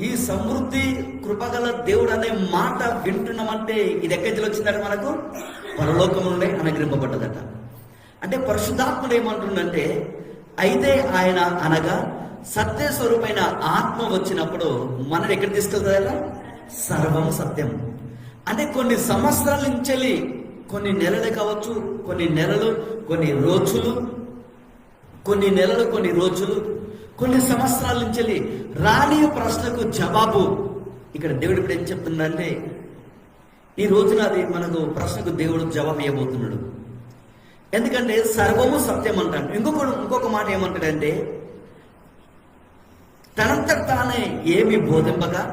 ఈ సమృద్ధి కృపగల దేవుడు అనే మాట వింటున్నామంటే ఇది ఎక్కడి వచ్చిందట? మనకు పరలోకం నుండి అనుగ్రహింపబడ్డదట. అంటే పరిశుద్ధాత్ముడు ఏమంటుండంటే, అయితే ఆయన అనగా సత్య స్వరూపమైన ఆత్మ వచ్చినప్పుడు మనం ఎక్కడ తీసుకెళ్తుందట? సర్వం సత్యం. అంటే కొన్ని సంవత్సరాల నుంచి, కొన్ని నెలలు కావచ్చు, కొన్ని నెలలు, కొన్ని రోజులు, కొన్ని నెలలు, కొన్ని రోజులు, కొన్ని సంవత్సరాల నుంచి రాని ప్రశ్నకు జవాబు ఇక్కడ దేవుడు ఇప్పుడు ఏం చెప్తున్నాడంటే, ఈ రోజున అది మనకు ప్రశ్నకు దేవుడు జవాబు ఇవ్వబోతున్నాడు. ఎందుకంటే సర్వము సత్యం అంటాడు. ఇంకొక మాట ఏమంటాడంటే, తనంత తానే ఏమి బోధింపగా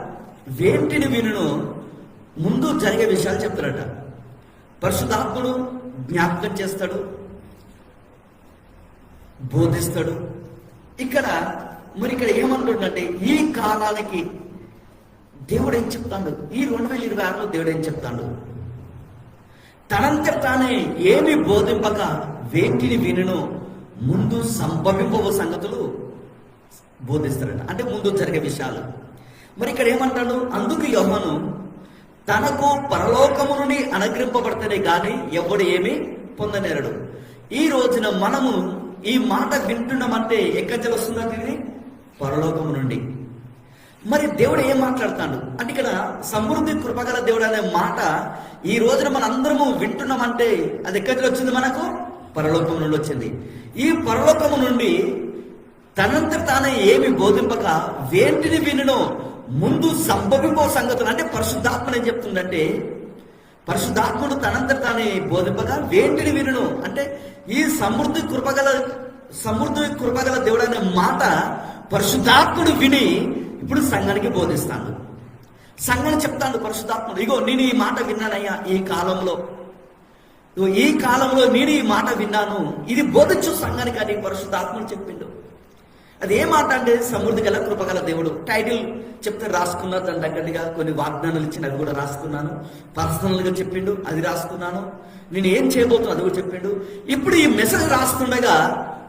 వేటిని వినును ముందు జరిగే విషయాలు చెప్తాడట. పరిశుద్ధాత్ముడు జ్ఞాపకం చేస్తాడు, బోధిస్తాడు. ఇక్కడ ఏమంటుండంటే, ఈ కాలానికి దేవుడు ఏం చెప్తాడు? ఈ 2026లో దేవుడు ఏం చెప్తాడు? తనంత తానే ఏమి బోధింపక వేటిని వినును ముందు సంభవింపవ సంగతులు బోధిస్తాడట. అంటే ముందు జరిగే విషయాలు. మరి ఇక్కడ ఏమంటాడు? అందుకు యోహాను తనకు పరలోకము నుండి అనుగ్రహింపబడితేనే కానీ ఎవడు ఏమి పొందనేరడు. ఈ రోజున మనము ఈ మాట వింటున్నామంటే ఎక్కడి వస్తుందంటే ఇది పరలోకము నుండి. మరి దేవుడు ఏం మాట్లాడతాడు అంటే, ఇక్కడ సమృద్ధి కృపగల దేవుడు అనే మాట ఈ రోజున మన అందరము వింటున్నామంటే అది ఎక్కడి వచ్చింది? మనకు పరలోకం నుండి వచ్చింది. ఈ పరలోకము నుండి తనంత తానే ఏమి బోధింపక వేటిని వినునో ముందు సంభవింపో సంగతులు. అంటే పరిశుద్ధాత్మను ఏం చెప్తుందంటే, పరిశుద్ధాత్ముడు తనంత తానే బోధింపక వేటిని వినును అంటే ఈ సమృద్ధి కృపగల దేవుడు అనే మాట పరిశుద్ధాత్ముడు విని ఇప్పుడు సంఘానికి బోధిస్తాడు. సంఘాన్ని చెప్తాడు పరిశుద్ధాత్ముడు, ఇగో నేను ఈ మాట విన్నానయ్యా, ఈ కాలంలో నేను ఈ మాట విన్నాను, ఇది బోధించు సంఘానికి అని పరిశుద్ధాత్ముడు చెప్పిండు. అది ఏ మాట అంటే సమృద్ధి గల కృపగల దేవుడు. టైటిల్ చెప్తే రాసుకున్నా, దాని దగ్గరగా కొన్ని వాగ్దానాలు ఇచ్చిన అది కూడా రాసుకున్నాను. పర్సనల్గా చెప్పిండు, అది రాసుకున్నాను. నేను ఏం చేయబోతున్నా అది కూడా చెప్పిండు. ఇప్పుడు ఈ మెసేజ్ రాస్తుండగా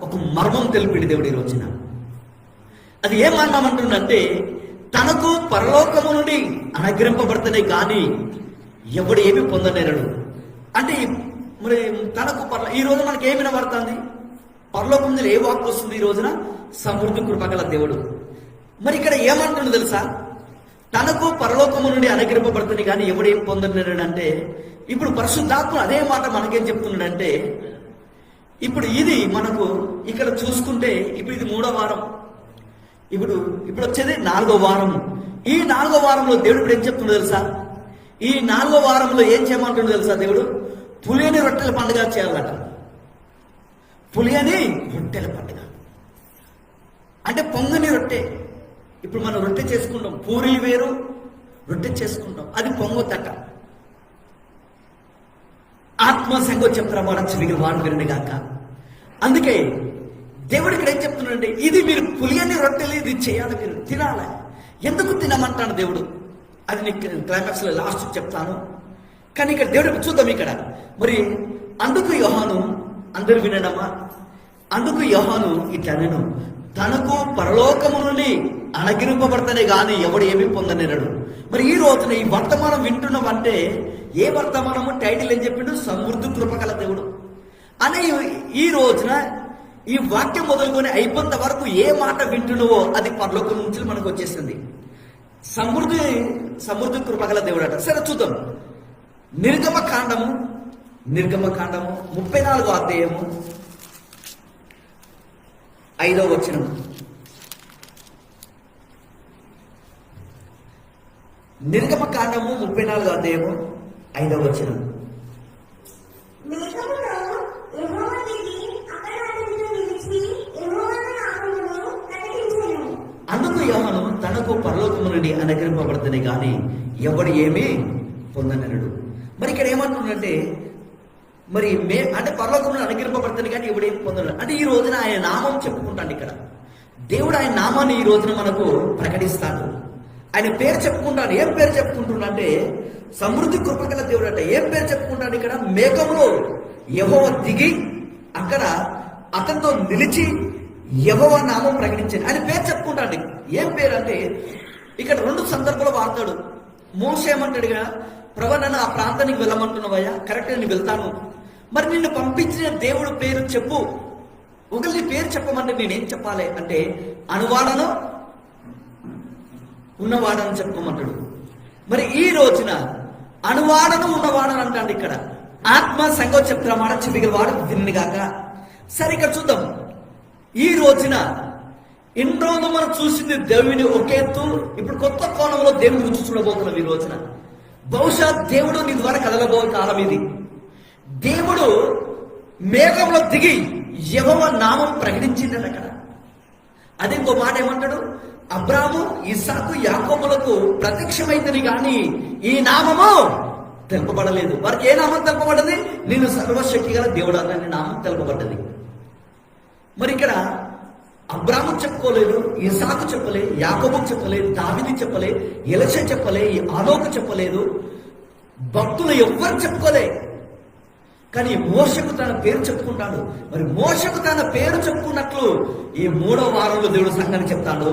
ఒక మర్మం తెలిపిండు దేవుడు ఈ రోజున. అది ఏం మర్మం అంటుందంటే, తనకు పరలోకము నుండి అనుగ్రహింపబడితేనే కానీ ఎవడు ఏమి పొందనేరడు. అంటే మరి తనకు ఈ రోజు మనకి ఏమి వినబడుతుంది? పరలోకం నుండి ఏ వాక్ వస్తుంది ఈ రోజున? సమృద్ధి కృపగల దేవుడు. మరి ఇక్కడ ఏమంటుండో తెలుసా? తనకు పరలోకము నుండి అనుగ్రహింపబడుతుంది కానీ ఎవడు ఏం పొందనేరడు అంటే, ఇప్పుడు పరిశుద్ధాత్మ అదే మాట మనకేం చెప్తున్నాడంటే, ఇప్పుడు ఇది మనకు ఇక్కడ చూసుకుంటే ఇప్పుడు ఇది 3వ వారం, ఇప్పుడు వచ్చేది 4వ వారం. ఈ 4వ వారంలో దేవుడు ఇప్పుడు ఏం చెప్తుండో తెలుసా? ఈ 4వ వారంలో ఏం చేయమంటుండో తెలుసా? దేవుడు పులియని రొట్టెల పండుగ చేయాలట. పులియని రొట్టెల పండుగ అంటే పొంగని రొట్టె. ఇప్పుడు మనం రొట్టె చేసుకుంటాం, పూరీలు వేరు, రొట్టె చేసుకుంటాం, అది పొంగొద్దట. ఆత్మ సంగతి చెప్తారా మాట చిరిగి వాడు వినండి కాక. అందుకే దేవుడు ఇక్కడ ఏం చెప్తున్నాడంటే, ఇది మీరు పులియని రొట్టెలు ఇది చేయాలి, మీరు తినాలి. ఎందుకు తినమంటాడు దేవుడు? అది నీకు క్లైమాక్స్ లో లాస్ట్ చెప్తాను. కానీ ఇక్కడ దేవుడు చూద్దాం. ఇక్కడ మరి అందుకు యోహాను, అందరు వినడమా? అందుకు యోహాను ఇట్లా నేను తనకు పరలోకము నుండి అనుగ్రహింపబడతానే గాని ఎవడు ఏమీ పొందనేరడు. మరి ఈ రోజున ఈ వర్తమానం వింటున్నామంటే ఏ వర్తమానము? టైటిల్ ఏం చెప్పిండు? సమృద్ధి కృపగల దేవుడు అనే ఈ రోజున ఈ వాక్యం మొదలుకొని అయిపోయినంత వరకు ఏ మాట వింటున్నావో అది పరలోకం నుంచి మనకు వచ్చేసింది. సమృద్ధి కృపగల దేవుడు అట. సరే చూద్దాం. నిర్గమకాండము 34వ అధ్యాయము 5వ వచనం. నిర్గమకాండము 34వ అధ్యాయము 5వ వచనం. అందుకు యోహాను తనకు పరలోకము నుండి అనుగ్రహింపబడుతుంది కానీ ఎవడు ఏమీ పొందనడు. మరి ఇక్కడ ఏమంటుందంటే, మరి అంటే పరలోకం నుండి అనుగ్రహింపబడుతుంది కానీ ఎవడు ఏమి పొందడు అంటే ఈ రోజున ఆయన నామం చెప్పుకుంటాడు. ఇక్కడ దేవుడు ఆయన నామాన్ని ఈ రోజున మనకు ప్రకటిస్తాడు. ఆయన పేరు చెప్పుకుంటాడు. ఏం పేరు చెప్పుకుంటున్నాడంటే సమృద్ధి కృపగల దేవుడు అంటే. ఏం పేరు చెప్పుకుంటాడు? ఇక్కడ మేఘంలో యెహోవా దిగి అక్కడ అతనితో నిలిచి యెహోవా నామం ప్రకటించాడు. ఆయన పేరు చెప్పుకుంటాడు. ఏం పేరు అంటే ఇక్కడ 2 సందర్భాలు వాడతాడు. మోషే ఏమంటాడుగా, ప్రభు నన్ను ఆ ప్రాంతానికి వెళ్ళమంటున్నావయ్యా, కరెక్ట్ నేను వెళ్తాను, మరి నిన్ను పంపించిన దేవుడు పేరు చెప్పు, ఒకళ్ళు నీ పేరు చెప్పమంటే నేనేం చెప్పాలి అంటే అనువాడను ఉన్నవాడని చెప్పమంటాడు. మరి ఈ రోజున అనువాడను ఉన్నవాడని అంటాడు. ఇక్కడ ఆత్మ సంఘం చెప్తున్నమాట చెప్పగల వాడు దీన్ని గాక. సరే ఇక్కడ చూద్దాం. ఈ రోజున ఇన్ని రోజులు మనం చూసింది దేవుని ఒక ఎత్తు, ఇప్పుడు కొత్త కోణంలో దేవుని రుచి చూడబోతున్నాం. ఈ రోజున బహుశా దేవుడు నీ ద్వారా కదలబో కాలం ఇది. దేవుడు మేఘంలో దిగి యెహోవా నామం ప్రకటించింది అక్కడ. అదే ఇంకో మాట ఏమంటాడు, అబ్రాము ఇస్సాకు యాకోబులకు ప్రత్యక్షమైందని కానీ ఈ నామము తెలుపబడలేదు. వారికి ఏ నామం తెలుపబడ్డది? నేను సర్వశక్తి గల దేవుడు అనే నామం తెలుపబడ్డది. మరి ఇక్కడ అబ్రాము చెప్పుకోలేదు, ఇస్సాకు చెప్పలే, యాకోబుకు చెప్పలే, దావీదు చెప్పలే, ఎలీషా చెప్పలే, ఆనోకు చెప్పలేదు, భక్తులు ఎవ్వరు చెప్పుకోలే. కానీ మోషకు తన పేరు చెప్పుకుంటాడు. మరి మోషకు తన పేరు చెప్పుకున్నట్లు ఈ 3వ వారంలో దేవుడు సంఘానికి చెప్తాడు.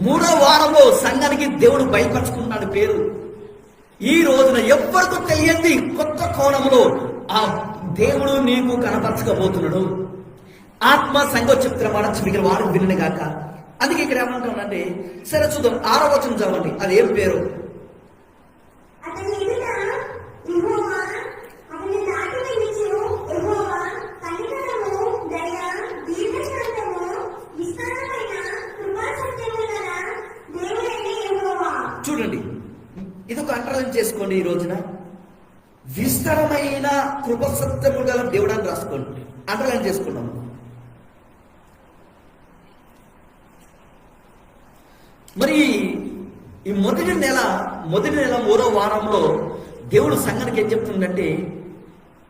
3వ వారంలో సంఘానికి దేవుడు బయలుపరుచుకుంటాడు పేరు. ఈ రోజున ఎవ్వరికీ తెలియంది కొత్త కోణంలో ఆ దేవుడు నీకు కనపరచకపోతున్నాడు. ఆత్మ సంఘం చెప్తున్న మాట మిగిలిన వాడు వినని గాక. అందుకే ఇక్కడ ఏమంటానంటే, సరే చూద్దాం 6వ వచనం చదవండి. అది ఏం పేరు? చూడండి, ఇది ఒక అండర్లైన్ చేసుకోండి. ఈ రోజున విస్తారమైన కృపసత్యము గల దేవుడు అని రాసుకోండి, అండర్లైన్ చేసుకున్నాము. మరి ఈ మొదటి నెల 3వ వారంలో దేవుడు సంఘానికి ఏం చెప్తుందంటే,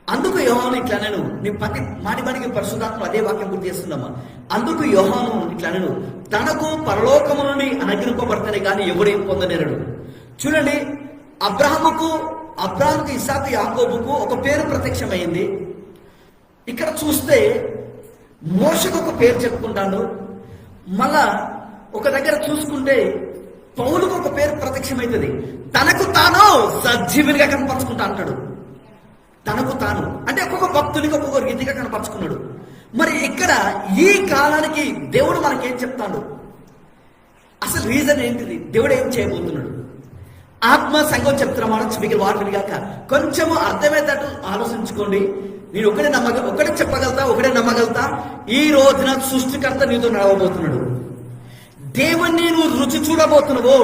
అందుకు యోహాను ఇట్లా నేను నీ ప్రతి మాటిమాటికి పరిశుద్ధాత్మ అదే వాక్యం గుర్తు చేస్తుందమ్మా. అందుకు యోహాను ఇట్లా నేను తనకు పరలోకము నుండి అనుగ్రహింపబడతానే కానీ ఎవడేం పొందనేరడు. చూడండి, అబ్రాహాముకు ఇస్సాకు యాకోబుకు ఒక పేరు ప్రత్యక్షమైంది. ఇక్కడ చూస్తే మోషకు ఒక పేరు చెప్పుకుంటాడు. మళ్ళా ఒక దగ్గర చూసుకుంటే పౌలుకు ఒక పేరు ప్రత్యక్షమైతుంది. తనకు తాను సజీవునిగా కనపరుచుకుంటా అంటాడు. తనకు తాను అంటే ఒక్కొక్క భక్తునికి ఒక్కొక్క రీతిగా కనపరుచుకున్నాడు. మరి ఇక్కడ ఈ కాలానికి దేవుడు మనకేం చెప్తాడు? అసలు రీజన్ ఏంటిది? దేవుడు ఏం చేయబోతున్నాడు? ఆత్మ సంఘం చెప్తున్నమాట మిగిలిన వాటిని కాక కొంచెము అర్థమయ్యేటట్టు ఆలోచించుకోండి. నేను ఒకటే చెప్పగలుగుతా, ఒకటే నమ్మగలుగుతా. ఈ రోజున సృష్టికర్త నీతో నడవబోతున్నాడు. దేవుణ్ణి నువ్వు రుచి చూడబోతున్నావు.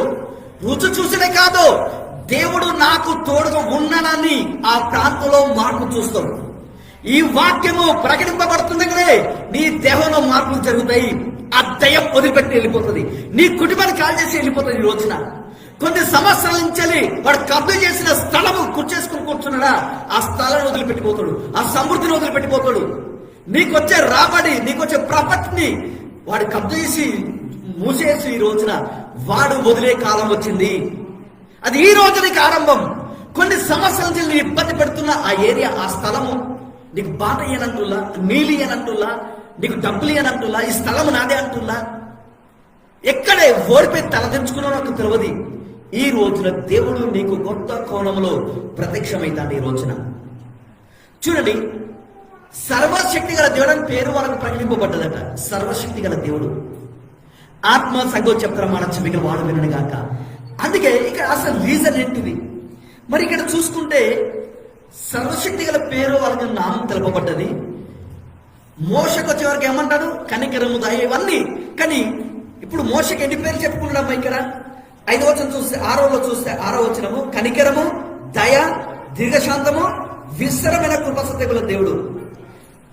రుచి చూసినే కాదు, దేవుడు నాకు తోడుగా ఉన్నానని ఆ ప్రాంతంలో మార్పు చూస్తాడు. ఈ వాక్యము ప్రకటింపబడుతుండగానే నీ దేహంలో మార్పులు జరుగుతాయి. ఆ దయ్యం వదిలిపెట్టి వెళ్ళిపోతుంది. నీ కుటుంబాన్ని కాల్ చేసి వెళ్ళిపోతుంది. ఈ రోజున కొన్ని సంవత్సరాల నుంచి వాడు కబ్జా చేసిన స్థలము కుర్చేసుకుని కూర్చున్నాడా, ఆ స్థలాన్ని వదిలిపెట్టిపోతాడు, ఆ సమృద్ధిని వదిలిపెట్టిపోతాడు. నీకొచ్చే రాబడి, నీకొచ్చే ప్రాపర్టీని వాడు కబ్జా చేసి మూసేసి ఈ రోజున వాడు వదిలే కాలం వచ్చింది. అది ఈ రోజు నీకు ఆరంభం. కొన్ని సంవత్సరాల నుంచి నీ ఇబ్బంది పెడుతున్న ఆ ఏరియా, ఆ స్థలము నీకు బాధ ఏనంటుల్లా, నీళ్ళు ఏనంటుల్లా, నీకు డబ్బులు ఏనంటుల్లా, ఈ స్థలము నాదే అంటుల్లా, ఎక్కడే ఓడిపోయి తలదించుకున్నావు నాకు తెలియదు. ఈ రోజున దేవుడు నీకు కొత్త కోణంలో ప్రత్యక్షమైతాడు. ఈ రోజున చూడండి, సర్వశక్తి గల దేవుడు అని పేరు వాళ్ళకు ప్రకటింపబడ్డదట. సర్వశక్తి గల దేవుడు. ఆత్మ సంఘం చెప్తారా మన మిగిలిన వాడు వినని గాక. అందుకే ఇక్కడ అసలు రీజన్ ఏంటిది? మరి ఇక్కడ చూసుకుంటే సర్వశక్తి గల పేరు వాళ్ళకి నామం తెలపబడ్డది. మోషకు వచ్చే వరకు ఏమంటాడు? కనికరము, దయ, ఇవన్నీ. కానీ ఇప్పుడు మోషకి ఎన్ని పేర్లు చెప్పుకున్నాడమ్మా? ఇక్కడ 5వ వచనం చూస్తే, 6వలో చూస్తే 6వ వచనము కనికరము, దయ, దీర్ఘశాంతము, విస్తరమైన కృపసత్యముల దేవుడు.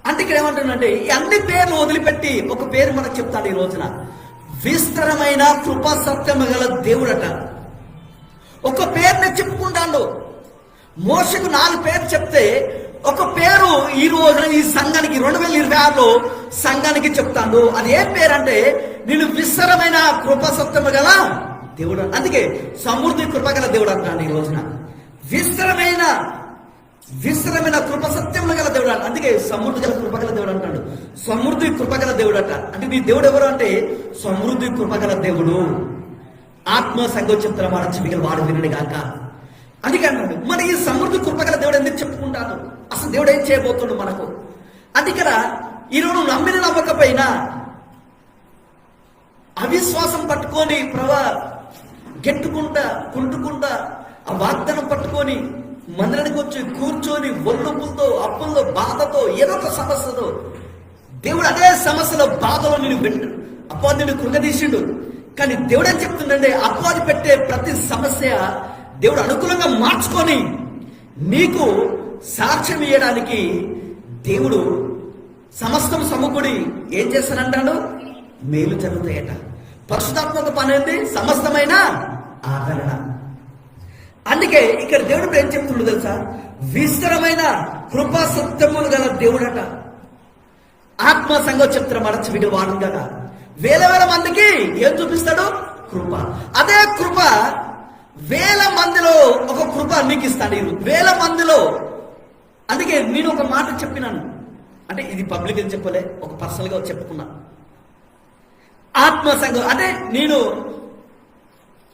అంటే ఇక్కడ ఏమంటుందంటే ఈ అన్ని పేర్లు వదిలిపెట్టి ఒక పేరు మనకు చెప్తాడు ఈ రోజున. విస్తరమైన కృపసత్యము గల దేవుడట. ఒక పేరుని చెప్పుకుంటాడు. మోషకు 4 పేర్లు చెప్తే ఒక పేరు ఈ రోజున ఈ సంఘానికి 2026లో సంఘానికి చెప్తాడు. అది ఏ పేరు అంటే నేను విస్తరమైన కృపసత్యము గల దేవుడు. అందుకే సమృద్ధి కృపగల దేవుడు అంటాడు ఈ రోజున. విస్తరమైన కృపసత్యము గల దేవుడు. అందుకే సమృద్ధి గల కృపగల దేవుడు అంటాడు. సమృద్ధి కృపగల దేవుడు అంట. అంటే నీ దేవుడు ఎవరు అంటే సమృద్ధి కృపగల దేవుడు. ఆత్మ సంఘం చెప్తున్న వాడు చెవిగల వాడు వినడు గాక. అందుకే అన్నాడు మరి ఈ సమృద్ధి కృపగల దేవుడు ఎందుకు చెప్పుకుంటాను, అసలు దేవుడు ఏం చేయబోతుండు మనకు. అందుకన ఈరోజు నమ్మిన నమ్మకపోయినా అవిశ్వాసం పట్టుకొని గెట్టుకుంటా కుంటుకుంటా ఆ వాగ్దానం పట్టుకొని మందిరానికి వచ్చి కూర్చొని ఒళ్ళొప్పులతో అప్పుల్లో బాధతో ఏదో ఒక సమస్యతో దేవుడు అదే సమస్యలో బాధలో నేను అపవాదిని కృంగదీసిండు. కానీ దేవుడు అని చెప్తుండే అపవాది పెట్టే ప్రతి సమస్య దేవుడు అనుకూలంగా మార్చుకొని నీకు సాక్ష్యం ఇవ్వడానికి దేవుడు సమస్తం సమకూడి ఏం చేస్తానంటాడు, మేలు జరుగుతాయట. పరిశుద్ధాత్మక పని ఏంటి, సమస్తమైన ఆదరణ. అందుకే ఇక్కడ దేవుడు ఏం చెప్తుండో తెలుసా, విస్తరమైన కృపా సత్యములు గల దేవుడట. ఆత్మ సంఘం చెప్తున్న మాట చెవిటి వాడు కదా, వేల మందికి ఏం చూపిస్తాడు, కృప. అదే కృప వేల మందిలో ఒక కృప నీకు ఇస్తాడు, వేల మందిలో. అందుకే నేను ఒక మాట చెప్పినాను, అంటే ఇది పబ్లిక్ అని చెప్పలే, ఒక పర్సనల్ గా చెప్పుకున్నా. ఆత్మ సంఘం అంటే నేను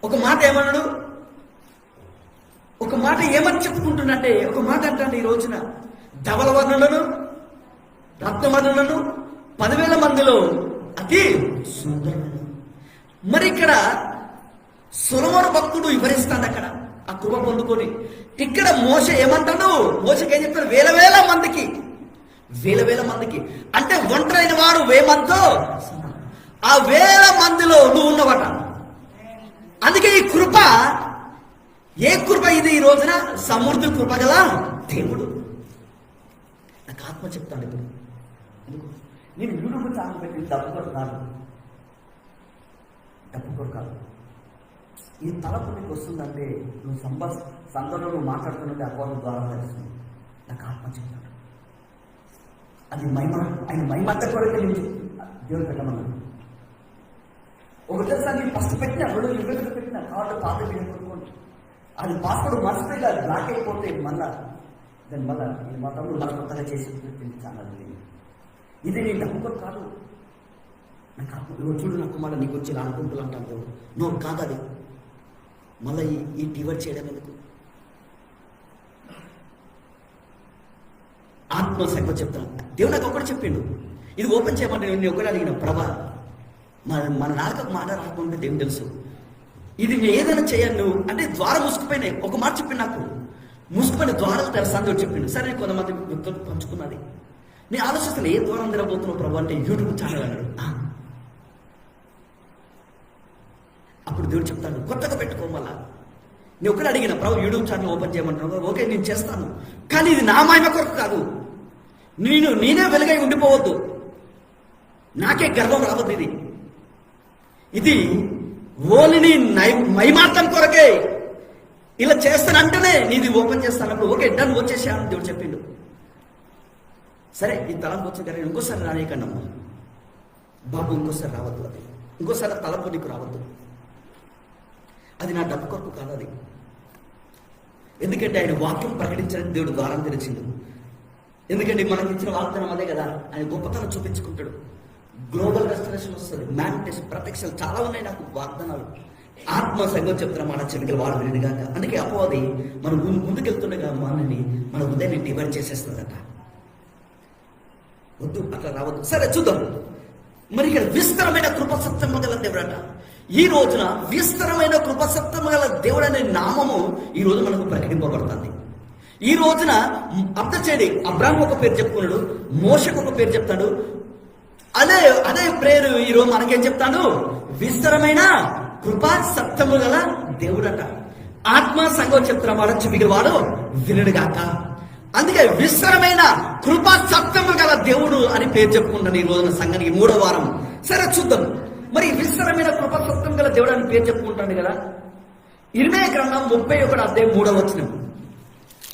ఒక మాట ఏమన్నాడు, ఒక మాట ఏమని చెప్పుకుంటున్నట్టే ఒక మాట అంటాను, ఈ రోజున ధవల వర్ణులను రత్నవర్ణులను 10,000 మందిలో అతి సుందరులను. మరి ఇక్కడ సొలొమోను భక్తుడు వివరిస్తాడు అక్కడ ఆ కృప పొందుకొని. ఇక్కడ మోషే ఏమంటాడు, మోషకి ఏం చెప్తాడు, వేల మందికి అంటే ఒంటరైన వాడు 1000 మందితో ఆ 1000 మందిలో నువ్వు ఉన్నవట. అందుకే ఈ కృప, ఏ కృప ఇది ఈ రోజున, సమృద్ధి కృప గల దేవుడు. నాకు ఆత్మ చెప్తాను ఇప్పుడు, నేను యూట్యూబ్ ఛానల్ పెట్టి డబ్బు కొరకాదు. ఈ తలపు నీకు వస్తుందంటే నువ్వు సందర్భంలో నువ్వు మాట్లాడుతున్నట్టే అపవాదం ద్వారా తెలుస్తుంది. నాకు ఆత్మ చెప్తాడు అది ఆయన మహిమంత కొరకు నుంచి దేవుడు పెట్టమన్నాడు. ఒకటేసారి నేను ఫస్ట్ పెట్టిన 2 పెట్టిన కాబట్టి పాత కొనుక్కోండి, అది పాస్వర్డ్ మర్చిపోయి అది బ్లాక్ అయిపోతే మళ్ళా ఈ మతంలో మన కొత్తగా చేసి ఛానల్ ఇది నేను నమ్మకం కాదు. నాకు చూడు నాకు మళ్ళీ నీకు వచ్చి అనుకుంటున్నా అంటాను, నువ్వు కాదు అది మళ్ళీ ఈ డివైడ్ చేయడం ఎందుకు. ఆత్మ సంగతి చెప్తాను, దేవుడు నాకు ఒకటి చెప్పిండు, ఇది ఓపెన్ చేయమంటే నేను ఒకటి అడిగిన, ప్రభా మన నాలుగు మాట రాకుండా దేవుడు తెలుసు, ఇది నేను ఏదైనా చేయను నువ్వు అంటే ద్వారం మూసుకుపోయినాయి. ఒక మాట చెప్పింది నాకు, మూసుకుపోయిన ద్వారాలు తెరస్తాను చెప్పిండు. సరే కొంతమంది వ్యక్తులు పంచుకున్నది. నేను ఆలోచిస్తాను, ఏ ద్వారం తెరబోతున్నావు ప్రభు అంటే యూట్యూబ్ ఛానల్ అన్నాడు. అప్పుడు దేవుడు చెప్తాను, కొత్తగా పెట్టుకో. మళ్ళా నేను ఒకటి అడిగిన, ప్రభు యూట్యూబ్ ఛానల్ ఓపెన్ చేయమంటున్నావు, ఓకే నేను చేస్తాను, కానీ ఇది నా మహిమ కొరకు కాదు, నేనే వెలుగై ఉండిపోవద్దు, నాకే గర్వం రావద్దు, ఇది ఓన్లీ మహిమార్థం కొరకే ఇలా చేస్తానంటేనే నీది ఓపెన్ చేస్తానప్పుడు ఓకే డన్ వచ్చేసాను దేవుడు చెప్పిండు. సరే ఈ తలంపు వచ్చిన కానీ ఇంకోసారి రానియకండమ్మా బాబు, ఇంకోసారి రావద్దు, అది ఇంకోసారి తలంపు నీకు రావద్దు, అది నా డబ్బు కొరకు కాదు అది. ఎందుకంటే ఆయన వాక్యం ప్రకటించడానికి దేవుడు ద్వారం తెరిచిండు. ఎందుకంటే మనకి ఇచ్చిన వాగ్దానం అదే కదా, ఆయన గొప్పతనం చూపించుకుంటాడు. గ్లోబల్ రెస్టరేషన్ వస్తుంది, మ్యానిఫెస్టేషన్, ప్రత్యక్షాలు చాలా ఉన్నాయి నాకు వాగ్దానాలు. ఆత్మ సంఘం చెప్తున్నా మన చెవికలు వాడు వినిగాక. అందుకే అపవాది మనం ముందుకెళ్తుండగా మనని మన ఉదయాన్ని డివైడ్ చేసేస్తుందట. వద్దు, అట్లా రావద్దు. సరే చూద్దాం. మరి ఇక్కడ విస్తరమైన కృపసత్యం గల దేవుడట. ఈ రోజున విస్తరమైన కృపసత్యం గల దేవుడు అనే నామము ఈ రోజు మనకు ప్రకటింపబడుతుంది. ఈ రోజున అర్థం చేయండి, అబ్రాహాము ఒక పేరు చెప్పుకున్నాడు, మోషకు ఒక పేరు చెప్తాడు, అదే పేరు ఈరోజు మనకేం చెప్తాడు, విస్తరమైన కృపా సత్యము గల దేవుడట. ఆత్మ సంఘం చెప్తున్న వాడు చెవిగలవాడు వినుడుగాక. అందుకే విస్తరమైన కృపా సత్యము గల దేవుడు అని పేరు చెప్పుకుంటాను ఈ రోజున సంఘానికి 3వ వారం. సరే చూద్దాం, మరి విస్తరమైన కృపా సత్యం గల దేవుడు అని పేరు చెప్పుకుంటాడు కదా. ఇర్మీయా గ్రంథం 31వ అధ్యాయం 3వ వచనం.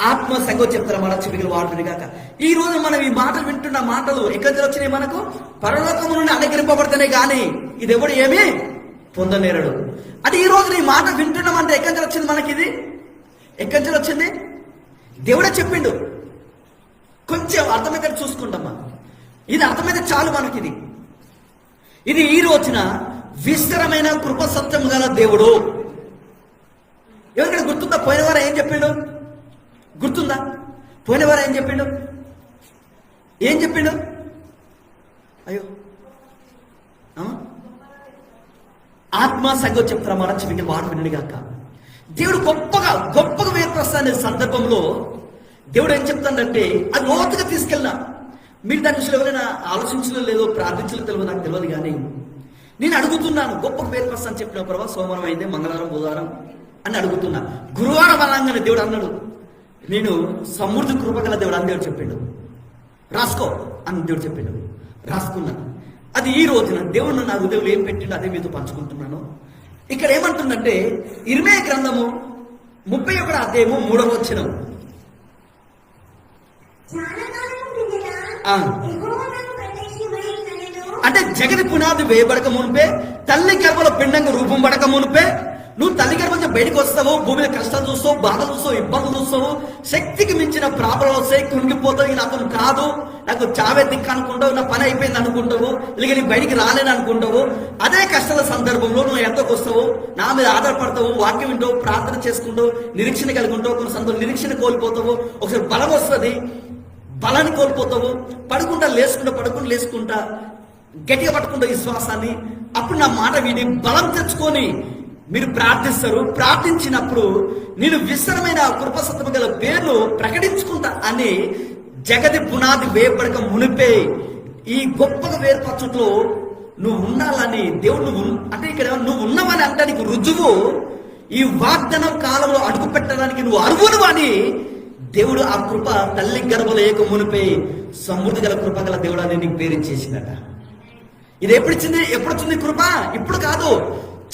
ఆత్మ సంఘం చెప్తారా మన చెవిగలు వాడుతుంది కాక. ఈ రోజు మనం ఈ మాటలు వింటున్న మాటలు ఎక్కడి వచ్చినాయి, మనకు పరలోకము నుండి అనుగ్రహింపబడుతున్నాయి, కానీ ఇది ఎవడు ఏమీ పొందనేరడు. అది ఈ రోజు ఈ మాట వింటున్నామంటే ఎక్కడి వచ్చింది మనకి, ఇది ఎక్కడి వచ్చింది, దేవుడే చెప్పిండు. కొంచెం అర్థమైతే చూసుకుంటామా, ఇది అర్థమైతే చాలు మనకి. ఇది ఈ రోజున విస్తరమైన కృప సత్యం గల దేవుడు. ఎవరికైనా గుర్తుందా? పోయిన వారం ఏం చెప్పిండు? గుర్తుందా? పోయిన వారం ఏం చెప్పిండు? అయ్యో, ఆత్మ సంగతి చెప్తారా మాట చెప్పింది వాడు వినడిగాక. దేవుడు గొప్పగా వేర్పరుస్తున్న సందర్భంలో దేవుడు ఏం చెప్తాడంటే అది లోతుగా తీసుకెళ్ళినా. మీరు దాని విషయంలో ఎవరైనా ఆలోచించడం లేదో ప్రార్థించడం తెలియదు, నాకు తెలియదు. కానీ నేను అడుగుతున్నాను, గొప్పగా వేర్పరుస్తాను చెప్పిన ప్రభావ సోమవారం అయితే మంగళవారం బుధవారం అని అడుగుతున్నా. గురువారం అనగానే దేవుడు అన్నాడు, నేను సమృద్ధి కృపగల దేవుడు అని దేవుడు చెప్పిండు. రాసుకో అని దేవుడు చెప్పిండు. రాసుకున్నాను. అది ఈ రోజున దేవుడు నా హృదయంలో ఏం పెట్టిండు అదే మీతో పంచుకుంటున్నాను. ఇక్కడ ఏమంటుందంటే ఇర్మీయా గ్రంథము 31వ అధ్యాయము 3వ వచనం. అంటే జగతి పునాది వేయబడక మునిపే, తల్లి గర్భంలో పిండంగా రూపం పడక మునిపే, నువ్వు తల్లి గర్భం నుంచి బయటకు వస్తావు, భూమిలో కష్టాలు చూస్తావు, బాధలు చూస్తావు, ఇబ్బందులు చూస్తావు, శక్తికి మించిన ప్రాబ్లం వస్తాయి, కుంగిపోతావు, నాకు కాదు, నాకు చావే దిక్కు అనుకుంటావు, నా పని అయిపోయింది అనుకుంటావు, ఇలాగ నీ బయటికి రాలేని అనుకుంటావు. అదే కష్టాల సందర్భంలో నువ్వు ఎంతకు వస్తావు, నా మీద ఆధారపడతావు, వాక్యం వింటావు, ప్రార్థన చేసుకుంటావు, నిరీక్షణ కలిగి ఉంటావు. కొన్ని సందర్భంలో నిరీక్షణ కోల్పోతావు, ఒకసారి బలం వస్తుంది, బలాన్ని కోల్పోతావు, పడుకుంటా లేసుకుంటా గట్టిగా పట్టుకుంటా విశ్వాసాన్ని. అప్పుడు నా మాట విని బలం తెచ్చుకొని మీరు ప్రార్థిస్తారు. ప్రార్థించినప్పుడు నేను విస్తరమైన కృపసత్వం గల పేర్లు ప్రకటించుకుంటా అని జగతి పునాది వేయబడక మునిపే ఈ గొప్పగా వేర్పరచుట్లో నువ్వు ఉండాలని దేవుడు అంటే ఇక్కడ నువ్వు ఉన్నావని అంటానికి రుజువు ఈ వాగ్దానం కాలంలో అడుగు పెట్టడానికి నువ్వు అర్హులు అని దేవుడు ఆ కృప తల్లి గర్భంలో ఏక మునిపే సమృద్ధి గల కృప గల దేవుడు అని నీకు పేరించేసిందట. ఇది ఎప్పుడు వచ్చింది కృప? ఇప్పుడు కాదు,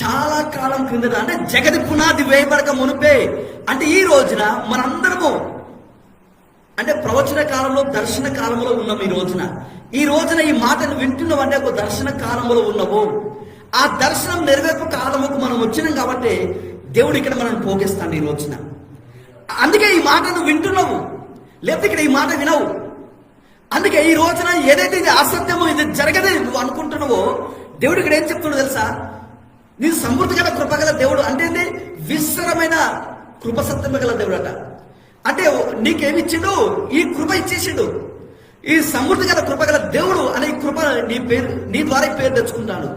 చాలా కాలం క్రిందట. అంటే జగతి పునాది వేయబడక మునిపే. అంటే ఈ రోజున మనందరము అంటే ప్రవచన కాలంలో దర్శన కాలంలో ఉన్నాం. ఈ రోజున ఈ మాటను వింటున్నావు అంటే ఒక దర్శన కాలంలో ఉన్నావు. ఆ దర్శనం నెరవేర్పు కాలముకు మనం వచ్చినాం కాబట్టి దేవుడు ఇక్కడ మనం పోగేస్తాడు ఈ రోజున. అందుకే ఈ మాటను వింటున్నావు, లేకపోతే ఇక్కడ ఈ మాట వినవు. అందుకే ఈ రోజున ఏదైతే ఇది అసత్యమో, ఇది జరగదే నువ్వు అనుకుంటున్నావో, దేవుడు ఇక్కడ ఏం చెప్తున్నాడు తెలుసా? నీ సమృద్ధి గల కృపగల దేవుడు అంటే విస్తరమైన కృపసత్యము గల దేవుడు అట. అంటే నీకేమిచ్చిండు? ఈ కృప ఇచ్చేసిండు. ఈ సమృద్ధి గల కృపగల దేవుడు అనే కృప నీ ద్వారా పేరు తెచ్చుకుంటాడు.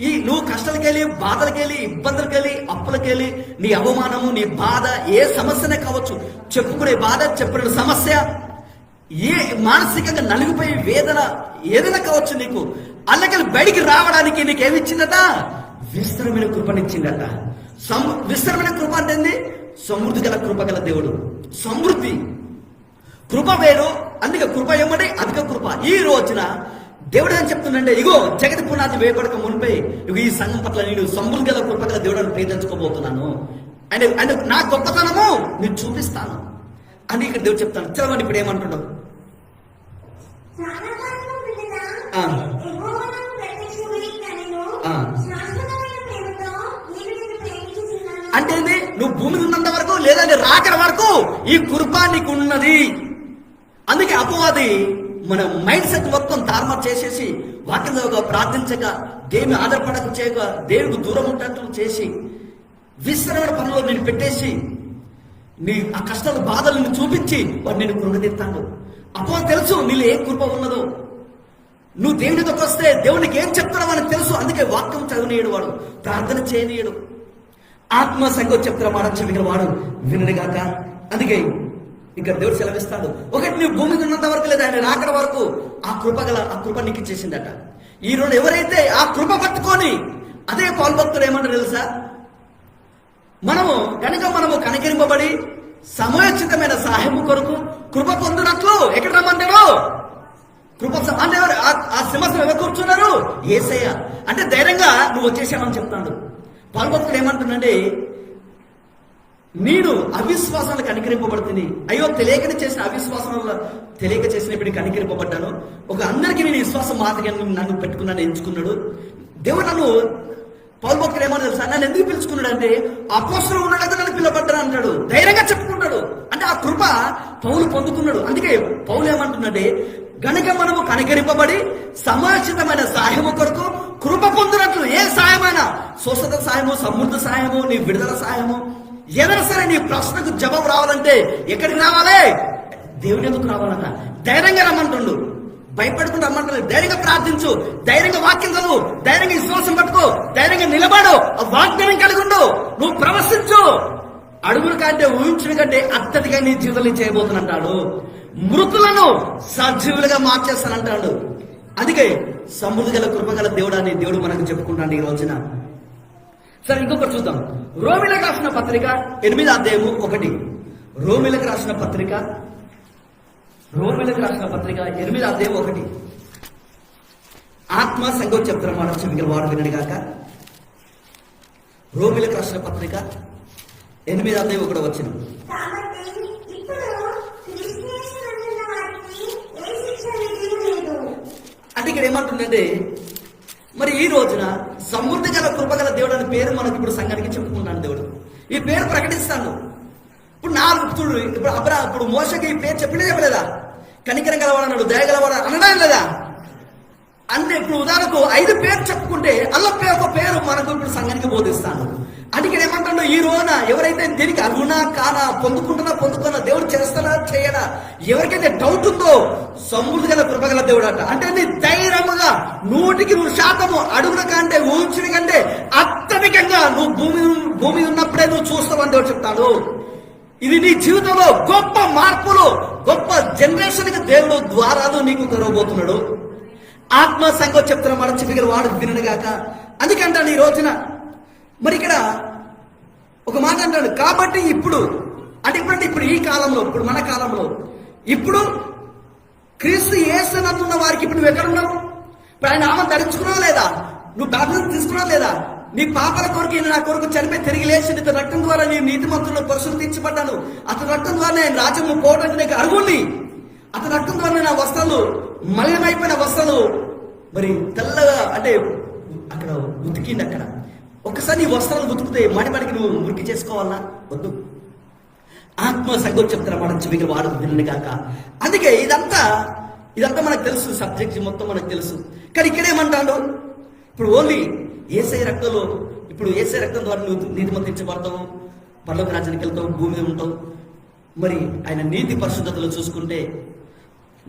ఈ నువ్వు కష్టాలకెళ్ళి, బాధలకెళ్ళి, ఇబ్బందులకెళ్ళి, అప్పులకెళ్ళి, నీ అవమానము, నీ బాధ, ఏ సమస్యనే కావచ్చు, చెప్పుకునే బాధ, చెప్పుకునే సమస్య, ఏ మానసికంగా నలిగిపోయే వేదన ఏదైనా కావచ్చు, నీకు అల్లకెళ్ళి బయటికి రావడానికి నీకేమిచ్చిందట? విస్తరమైన కృపనిచ్చిందట. విస్తరమైన కృప అంటే సమృద్ధి గల కృప గల దేవుడు. సమృద్ధి కృప వేరు. అందుకే కృప ఏమంటే అధిక కృప. ఈ రోజున దేవుడు ఏం చెప్తుందంటే, ఇగో జగతి పునాది వేయబడక మునిపై ఇగో ఈ సంఘం పట్ల నేను సమృద్ధి గల కృప గల దేవుడు అని ప్రేమించుకోబోతున్నాను. అండ్ నా గొప్పతనము నేను చూపిస్తాను అని ఇక్కడ దేవుడు చెప్తాను. చదవండి ఇప్పుడు ఏమంటున్నావు? అంటే నువ్వు భూమి ఉన్నంత వరకు, లేదంటే రాకడ వరకు ఈ కృప నీకు ఉన్నది. అందుకే అపవాది మన మైండ్ సెట్ మొత్తం తారుమారు చేసేసి, వాక్యంగా ప్రార్థించక, దేవుని ఆధారపడక చేయక, దేవుడికి దూరం ఉన్నట్లు చేసి, విస్తరణ పనుల్లో నేను పెట్టేసి, నీ ఆ కష్టాలు బాధలను చూపించి వాడు నేను కృంగతీస్తాడు. అపవాది తెలుసు నీళ్ళు ఏం కృప ఉన్నదో. నువ్వు దేవునితో వస్తే దేవునికి ఏం చెప్తున్నావు అని తెలుసు. అందుకే వాక్యం చదవనీయడు, వాడు ప్రార్థన చేయనీయడు. ఆత్మ సంగతి చెప్తున్న మాట చెవిగిన వాడు వినడుగాక. అందుకే ఇంకా దేవుడు సెలవిస్తాడు, ఒకటి నువ్వు భూమికి ఉన్నంత వరకు, లేదా ఆయన రాకడ వరకు ఆ కృప నీకు ఇచ్చేసిందట. ఈ రోజు ఎవరైతే ఆ కృప పట్టుకొని, అదే పౌలు భక్తుడు ఏమంటారు తెలుసా? మనము కనికరింపబడి సమయోచితమైన సహాయము కొరకు కృప పొందినట్లు ఎక్కడ రమ్మంటాడు? కృప అంటే ఆ సింహాసనం ఎవరు కూర్చున్నారు? యేసయ్య. అంటే ధైర్యంగా నువ్వు వచ్చేసామని చెప్తాడు. పౌలు భక్తుడు ఏమంటుందంటే, నేను అవిశ్వాసాలు కనికరింపబడుతుంది. అయ్యో తెలియకనే చేసిన అవిశ్వాసంలో తెలియక చేసినప్పుడు కనికరింపబడ్డాను. ఒక అందరికీ నేను విశ్వాసం మాదిరిగా నన్ను పెట్టుకున్నాను, ఎంచుకున్నాడు దేవుడు. నన్ను పౌలు భక్తుడు ఏమన్నా తెలుసా? నన్ను ఎందుకు పిలుచుకున్నాడు అంటే, అపోస్తలుడు ఉన్నాడు నన్ను పిలవబడ్డాను అంటాడు. ధైర్యంగా చెప్పుకుంటాడు. అంటే ఆ కృప పౌలు పొందుకున్నాడు. అందుకే పౌలు ఏమంటున్నాడే, గనుక మనము కనికరింపబడి సమర్చితమైన సహాయము కొరకు కృప పొందినట్లు, ఏ సహాయమైనా, స్వస్థత సహాయము, సమృద్ధి సహాయము, నీ విడుదల సహాయము, ఏదైనా సరే నీ ప్రశ్నకు జవాబు రావాలంటే ఎక్కడికి రావాలి? దేవుని ఎందుకు రావాలన్నా ధైర్యంగా రమ్మంటుండు, భయపడుకుంటూ రమ్మంటలేదు. ధైర్యంగా ప్రార్థించు, ధైర్యంగా వాక్యం చదువు, ధైర్యంగా విశ్వాసం పట్టుకో, ధైర్యంగా నిలబడు, ఆ వాగ్దానం కలిగి ఉండు, నువ్వు ప్రవర్తించు. అడుగుల కంటే ఊహించిన కంటే అత్యధిగా నీ జీవితంలో చేయబోతున్నంటాడు. మృతులను సజీవులుగా మార్చేస్తానంటాడు. అందుకే సమృద్ధి గల కృపగల దేవుడు అని దేవుడు మనకు చెప్పుకుంటాడు ఈ రోజున. సరే, ఇంకొకటి చూద్దాం. రోమిలకు రాసిన పత్రిక 8వ అధ్యాయము 1. రోమిలకు రాసిన పత్రిక 8వ అధ్యాయం 1. ఆత్మ సంఘం చెప్తున్న మాట చెవిగల వాడు వినడు గాక. రోమిలకు రాసిన పత్రిక 8వ అధ్యాయం 1 వచ్చిన. అంటే ఇక్కడ ఏమంటుందంటే, మరి ఈ రోజున సమృద్ధి గల కృపగల దేవుడు అనే పేరు మనకి ఇప్పుడు సంఘానికి చెప్పుకుంటాను. దేవుడు ఈ పేరు ప్రకటిస్తాను. ఇప్పుడు మోసకి ఈ పేరు చెప్పలేదా? కనికరం గలవాడు అన్నాడు, దయ గలవాడు అనడం లేదా? అంటే ఇప్పుడు ఉదాహరణకు 5 పేరు చెప్పుకుంటే అల్ల ఒక పేరు మనకు ఇప్పుడు సంఘానికి బోధిస్తాను. అంటే ఇక్కడ ఏమంటాడు, ఈ రోజున ఎవరైతే దీనికి అర్హునా కానా, పొందుకున్నా దేవుడు చేస్తాడా చేయడా, ఎవరికైతే డౌట్ ఉందో సమృద్ధి గల కృపగల దేవుడు అంట. అంటే నీ ధైర్యముగా 100% అడుగుల కంటే ఊహించిన కంటే అత్యధికంగా నువ్వు భూమి ఉన్నప్పుడే నువ్వు చూస్తావని దేవుడు చెప్తాడు. ఇది నీ జీవితంలో గొప్ప మార్పులు, గొప్ప జనరేషన్ కి దేవుడు ద్వారాలు నీకు తెరవబోతున్నాడు. ఆత్మ సంఘం చెప్తున్న మాట చెవిగల వాడు వినడు గాక. అందుకంటాను ఈ రోజున మరి ఇక్కడ ఒక మాట అంటాడు, కాబట్టి ఇప్పుడు ఈ కాలంలో, ఇప్పుడు మన కాలంలో, ఇప్పుడు క్రీస్తు యేసునందున్న వారికి ఇప్పుడు నువ్వు ఎక్కడ ఉన్నావు? ఇప్పుడు ఆయన నామం ధరించుకున్నావు లేదా? నువ్వు బాప్తిసం తీసుకున్నావు లేదా? నీ పాపల కొరకు నా కొరకు చనిపోయి తిరిగి లేచి ఇతని రక్తం ద్వారా నీ నీతిమంతుల్లో పరిశుద్ధి తీర్చబడ్డాను. అతని రక్తం ద్వారా నేను రాజ్యము పోవడానికి నీకు అర్హుణ్ణి. అతని రక్తం ద్వారా నా వస్త్రాలు, మలినమైపోయిన వస్త్రాలు మరి తెల్లగా, అంటే అక్కడ ఉతికింది. అక్కడ ఒకసారి నీ వస్త్రాలు ఉతికితే మడిమడికి నువ్వు మురికి చేసుకోవాలా? వద్దు. ఆత్మ సంఘం చెప్తున్న మాట చెవిగల వాడు వినడు గాక. అందుకే ఇదంతా మనకు తెలుసు, సబ్జెక్ట్ మొత్తం మనకు తెలుసు. కానీ ఇక్కడేమంటాడు, ఇప్పుడు ఓన్లీ యేసయ్య రక్తంలో, ఇప్పుడు యేసయ్య రక్తం ద్వారా నువ్వు నీతిమంతించబడతావు, పరలోక రాజ్యానికి వెళ్తావు, భూమి మీద ఉంటావు. మరి ఆయన నీతి పరిశుద్ధతలో చూసుకుంటే,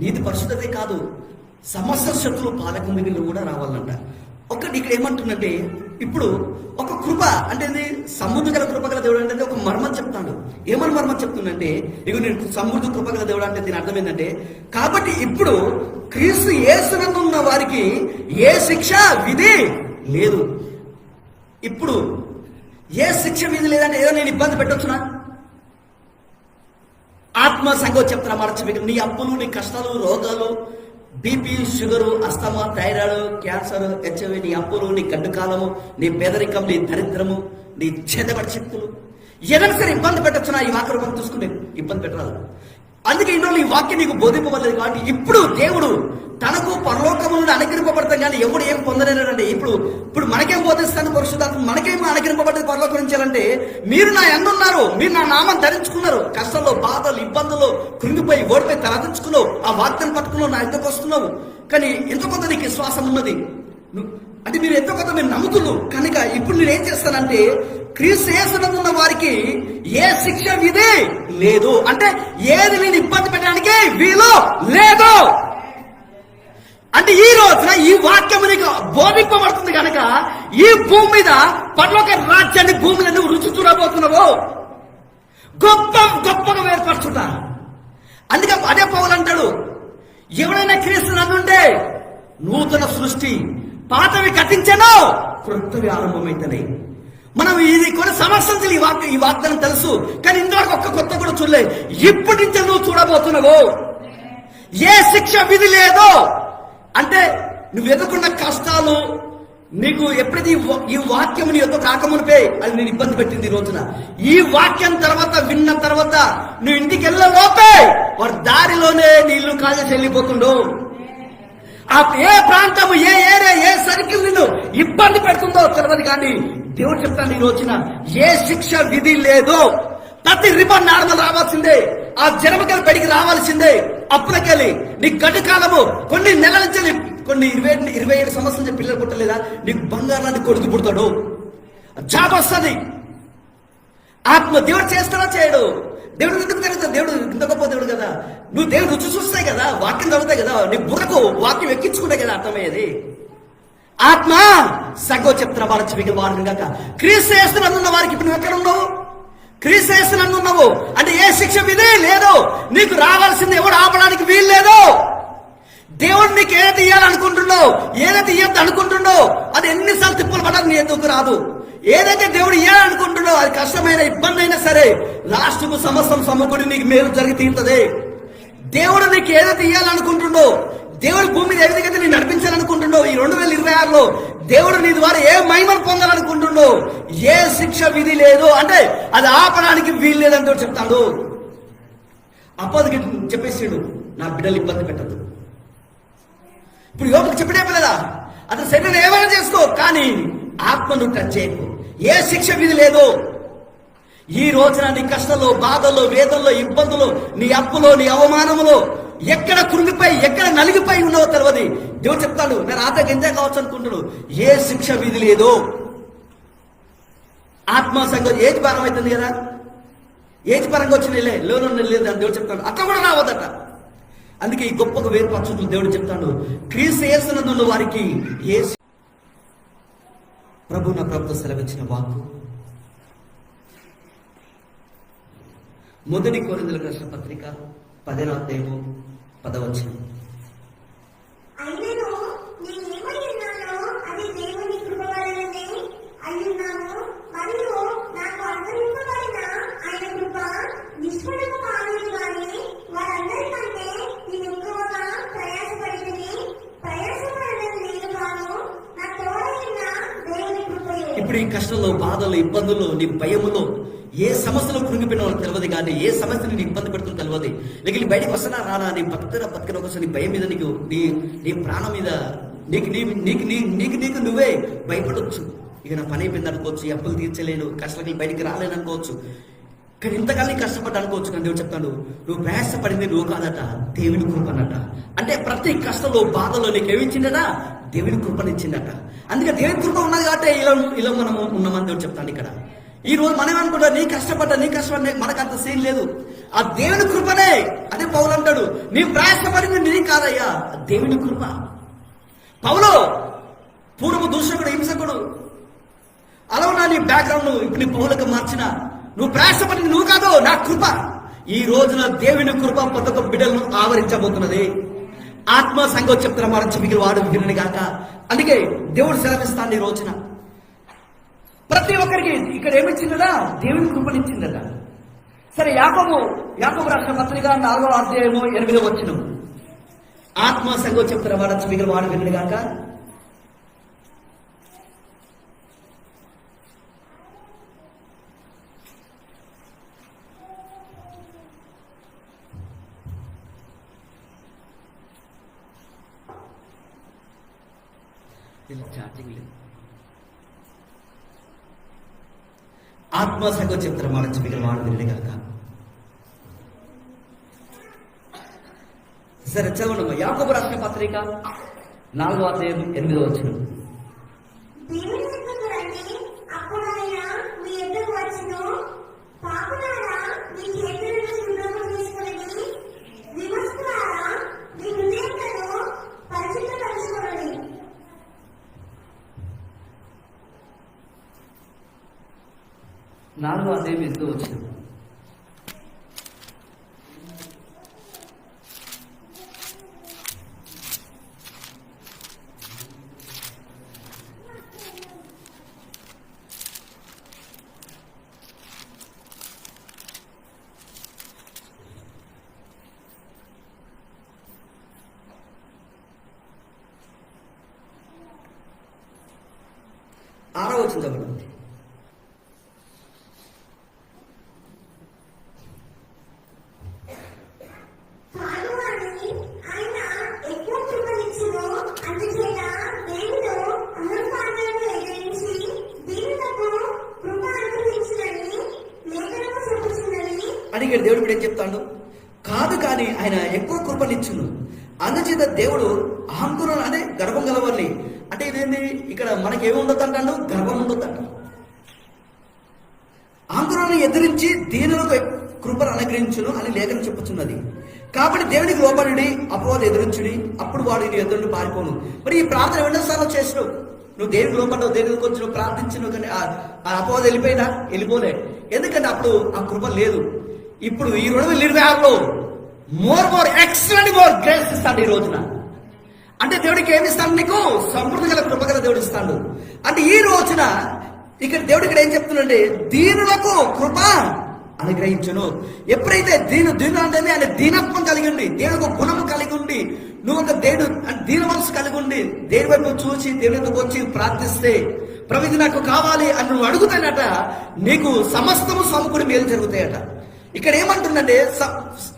నీతి పరిశుద్ధతే కాదు, సమస్త శక్తులు పాలక మిగిలిన కూడా రావాలంట. ఒకటి ఇక్కడ ఏమంటుందంటే, ఇప్పుడు ఒక కృప అంటే సమృద్ధి గల కృపగల దేవుడు అంటే ఒక మర్మం చెప్తాడు. ఏమని మర్మం చెప్తుందంటే, ఇక నేను సమృద్ధి కృపగల దేవుడు అంటే దీని అర్థం ఏంటంటే, కాబట్టి ఇప్పుడు క్రీస్తు యేసునందు ఉన్న వారికి ఏ శిక్ష విధి లేదు. ఇప్పుడు ఏ శిక్ష విధి లేదంటే ఏదో నేను ఇబ్బంది పెట్టొచ్చునా? ఆత్మ సంఘం చెప్తున్నా మాట, నీ అప్పులు, నీ కష్టాలు, రోగాలు, BP, sugar, asthma, thyroid, cancer, HIV, నీ అప్పులు, నీ గడ్డు కాలము, నీ పేదరికం, నీ దరిద్రము, నీ చేతబడి శక్తులు, ఏదైనా సరే ఇబ్బంది పెట్టొచ్చునా? ఈ వాక్య రూపం చూసుకుంటే ఇబ్బంది పెట్టరాదు. అందుకే ఈ వాక్యం నీకు బోధింపబడలేదు కాబట్టి ఇప్పుడు దేవుడు తనకు పరలోకము నుండి అనుగ్రహింపబడతాం కానీ ఎవడు ఏం పొందలేనంటే, ఇప్పుడు మనకేం బోధిస్తాను పరిశుద్ధాత్మ, మనకేం అనుగ్రహింపబడ్డది పరలోకరించాలంటే, మీరు నా ఎందున్నారు, మీరు నా నామం ధరించుకున్నారు, కష్టాల్లో, బాధలు, ఇబ్బందులు, కృంగిపోయి ఓడిపోయి తలదించుకున్నావు, ఆ వాక్యం పట్టుకున్నావు, నా ఎంతకు వస్తున్నావు. కానీ ఎంతో కొంత నీకు విశ్వాసం ఉన్నది, అంటే మీరు ఎంతో కొంత మీరు నమ్ముతున్నారు కనుక ఇప్పుడు నేను ఏం చేస్తానంటే, క్రీస్తు యేసునందున్న వారికి ఏ శిక్ష విధి లేదు, అంటే ఏది నేను ఇబ్బంది పెట్టడానికి వీలు లేదు. అంటే ఈ రోజున ఈ వాక్యం నీకు బోధింపబడుతుంది కనుక ఈ భూమి మీద పరలోక రాజ్యాన్ని భూమిలో నువ్వు రుచి చూడబోతున్నావు, గొప్పగా ఏర్పరచుట. అందుకే అదే పౌలు అంటాడు, ఎవడైనా క్రీస్తు నందుంటే నూతన సృష్టి, పాతవి కట్టించాను, క్రొత్తవి ఆరంభమైతేనే. మనం ఇది కొన్ని సంవత్సరం ఈ వాగ్దానం తెలుసు, కానీ ఇంతవరకు ఒక్క కొత్త కూడా చూడలే. ఇప్పటి నుంచి నువ్వు చూడబోతున్నావు. ఏ శిక్ష విధి లేదో, అంటే నువ్వు ఎదుర్కొన్న కష్టాలు నీకు ఎప్పుడైతే ఈ వాక్యం నీ యొక్క రాకమునిపై అది నేను ఇబ్బంది పెట్టింది. ఈ రోజున ఈ వాక్యం తర్వాత విన్న తర్వాత నువ్వు ఇంటికి వెళ్ళలోపే వారి దారిలోనే నీళ్లు కాజేసి వెళ్ళిపోతుండు. ఆ ఏ ప్రాంతం, ఏ ఏరియా, ఏ సర్కిల్ నిన్ను ఇబ్బంది పెడుతుందో తెలియదు, కానీ దేవుడు చెప్తాను ఈ రోజున ఏ శిక్ష విధి లేదు. ప్రతి రిబన్ నార్మల్ రావాల్సిందే, ఆ జనమకల బడికి రావాల్సిందే. అప్పులకెళ్ళి నీ గడ్డు కాలము కొన్ని నెలల నుంచి కొన్ని 27 సంవత్సరాల నుంచి పిల్లలు పుట్టలేదా, నీకు బంగారు లాంటి కొడుకు పుడతాడు, జాబ్ వస్తుంది. ఆత్మ దేవుడు చేస్తాడా చేయడు? దేవుడు ఎందుకు తెలుస్తుంది? దేవుడు ఇంత గొప్ప దేవుడు కదా. నువ్వు దేవుడు రుచి చూస్తాయి కదా, వాక్యం చదువుతాయి కదా, నీ బుర్రకు వాక్యం ఎక్కించుకుంటే కదా అర్థమయ్యేది. ఆత్మ సగో చెప్తున్న వారు చెవికి వారిని కాక క్రీస్తు యేసునందున్న వారికి ఇప్పుడు నువ్వు ఎక్కడ ఉన్నావు? క్రీస్తు యేసునందున్నావు అంటే ఏ శిక్ష విధి లేదు. నీకు రావాల్సింది ఎవడు ఆపడానికి వీలు లేదు. దేవుడు నీకు ఏదైతే ఇవ్వాలనుకుంటున్నావు, ఏదైతే ఇవ్వద్దు అనుకుంటున్నావు, అది ఎన్నిసార్లు తిప్పులు పడదు, నీ ఎందుకు రాదు. ఏదైతే దేవుడు ఇవ్వాలనుకుంటున్నావు, అది కష్టమైన ఇబ్బంది అయినా సరే లాస్ట్కు సంవత్సరం సమకూడి నీకు మేలు జరిగి తీరుతుంది. దేవుడు నీకు ఏదైతే ఇవ్వాలనుకుంటున్నావు, దేవుడు భూమి మీద ఏ విధంగా నేను నడిపించాలనుకుంటున్నావు, ఈ 2026లో దేవుడు నీ ద్వారా ఏ మహిమను పొందాలనుకుంటున్నావు, ఏ శిక్ష విధి లేదు అంటే అది ఆపడానికి వీలు లేదని దేవుడు చెప్తాడు. అపోదికి చెప్పేసాడు, నా బిడ్డలు ఇబ్బంది పెట్టద్దు. ఇప్పుడు యోగుకు చెప్పడే కదా, అతను శరీరం ఏమైనా చేసుకో కానీ ఆత్మను టచ్ చేయకు. ఏ శిక్ష విధి లేదు. ఈ రోజున నీ కష్టంలో, బాధల్లో, వేదనలో, ఇబ్బందులు, నీ అప్పులో, నీ అవమానములో ఎక్కడ కృంగిపోయి ఎక్కడ నలిగిపోయి ఉన్నావో తెలియదు. దేవుడు చెప్తాడు, నేను ఆత గింజ కావచ్చు అనుకుంటున్నాడు, ఏ శిక్ష విధి లేదు. ఆత్మ సంగతి ఏజ్ భారం అవుతుంది కదా, ఏజ్ పరంగా వచ్చిన లోను లేదు అని దేవుడు చెప్తాడు. అట్లా కూడా రావద్దట. అందుకే ఈ గొప్పగా వేరుపరచుతూ దేవుడు చెప్తాడు, క్రీస్తు యేసునందున్న వారికి ఏ ప్రభు నా ప్రభుత్వ సెలవిచ్చిన వాక్కు మొదటి కొరింథీయులకు రాసిన పత్రిక 10వ అధ్యాయము 10వ వచనం. ఇప్పుడు ఈ కష్టంలో, బాధలు, ఇబ్బందులు, నీ భయములో ఏ సమస్యలో కృంగిపోయిన వాళ్ళు తెలియదు, కానీ ఏ సమస్యను నీ ఇబ్బంది పెడుతున్నా తెలియదు. లేక నీ బయటకు వస్తున్నా రానా, నీ బతికిన కోసం నీ భయం మీద, నీకు నీ ప్రాణం మీద నీకు నువ్వే భయపడవచ్చు. ఇక నా పని అయిపోయింది అనుకోవచ్చు, అప్పులు తీర్చలేను, కష్టాలకి బయటికి రాలేను అనుకోవచ్చు. కానీ ఇంతకాలం కష్టపడ్డా అనుకోవచ్చు. కానీ దేవుడు చెప్తాడు, నువ్వు ప్రయాసపడింది నువ్వు కాదట, దేవుని కృపనట. అంటే ప్రతి కష్టంలో, బాధలో నీకు ఏమిచ్చిందట? దేవుని కృపనిచ్చిందట. అందుకే దేవుని కృప ఉన్నది కాబట్టి ఇలా మనము ఉన్నామని దేవుడు చెప్తాను. ఇక్కడ ఈ రోజు మనం అనుకుంటా, నీ కష్టపడ్డా మనకు అంత సీన్ లేదు. ఆ దేవుని కృపనే. అదే పౌలు అంటాడు, నీ ప్రయాసపడింది నీ కాదయ్యా, దేవుని కృప. పౌలు పూర్వము దూషకుడు, హింసకుడు, అలా ఉన్నా నీ బ్యాక్గ్రౌండ్ ఇప్పుడు నీ పౌలకు మార్చిన, నువ్వు ప్రయాసపడింది నువ్వు కాదు, నా కృప. ఈ రోజున దేవుని కృప ప్రతి ఒక్క బిడ్డలను ఆవరించబోతున్నది. ఆత్మ సంగతి చెప్తున్న మాట చెవికి వాడు వినని గాక. అందుకే దేవుడు సెలవిస్తాను ఈ రోజున ప్రతి ఒక్కరికి. ఇక్కడ ఏమిచ్చిందట? దేవుని కృపనిచ్చిందట. సరే, యాకోబు రాసిన పత్రిక 4వ అధ్యాయము 8వ వచనం. ఆత్మ సంగతి చెప్తున్న మాట చెవికి వాడు వినని గాక. ఆత్మ సంగతి చెప్తున్న మాట చెవికి వాడు వినని గాక. సరే చదవండి. యాకోబు రాసిన పత్రిక 4వ అధ్యాయం 8వ వచనం. నాలుగో అధ్యాయం 8వ వచనం. ఆరో వచనం చదవండి. అడిగాడు దేవుడు ఇప్పుడు ఏం చెప్తాడు? కాదు, కానీ ఆయన ఎక్కువ కృపనిచ్చును. అందుచేత దేవుడు అహంకురం అనే గర్వం గలవారిని, అంటే ఇదేంటి, ఇక్కడ మనకేమి ఉండొద్దు అంటాడు, గర్వం ఉండొద్దు అంటాడు. అహంకురాన్ని ఎదిరించి దీనులకు కృపను అనుగ్రహించును అని లేఖనం చెప్పుచున్నది. కాబట్టి దేవునికి లోబడి అపవాదు ఎదురించుడి, అప్పుడు వాడు నీ ఎదురుని పారిపోను. మరి ఈ ప్రార్థన ఎన్నోసార్లు చేసినావు, నువ్వు దేవునికి లోపడ్డావు, దేవునికి వచ్చి నువ్వు ప్రార్థించినావు, కానీ ఆ అపవాదు వెళ్ళిపోయినా వెళ్ళిపోలే. ఎందుకంటే అప్పుడు ఆ కృప లేదు. ఇప్పుడు ఈ 2026లో మోర్ ఎక్స్ట్రాని మోర్ గ్రేస్ ఇస్తాడు ఈ రోజున. అంటే దేవుడికి ఏమి ఇస్తాడు, నీకు సమృద్ధి గల కృప గల దేవుడు ఇస్తాడు. అంటే ఈ రోజున ఇక్కడ దేవుడు ఇక్కడ ఏం చెప్తున్నాడంటే, దీనులకు కృప అనుగ్రహించును. ఎప్పుడైతే దీను అంటే ఆయన దీనత్వం కలిగి ఉండి, దేవుడికి గుణము కలిగి ఉండి, నువ్వు ఒక దేవుడు దీన మనసు కలిగి ఉండి దేవుడి వైపు చూసి దేవుడితో వచ్చి ప్రార్థిస్తే, ప్రభు ఇది నాకు కావాలి అని నువ్వు అడుగుతానట, నీకు సమస్తము సమకూడి మేలు జరుగుతాయట. ఇక్కడ ఏమంటుందంటే,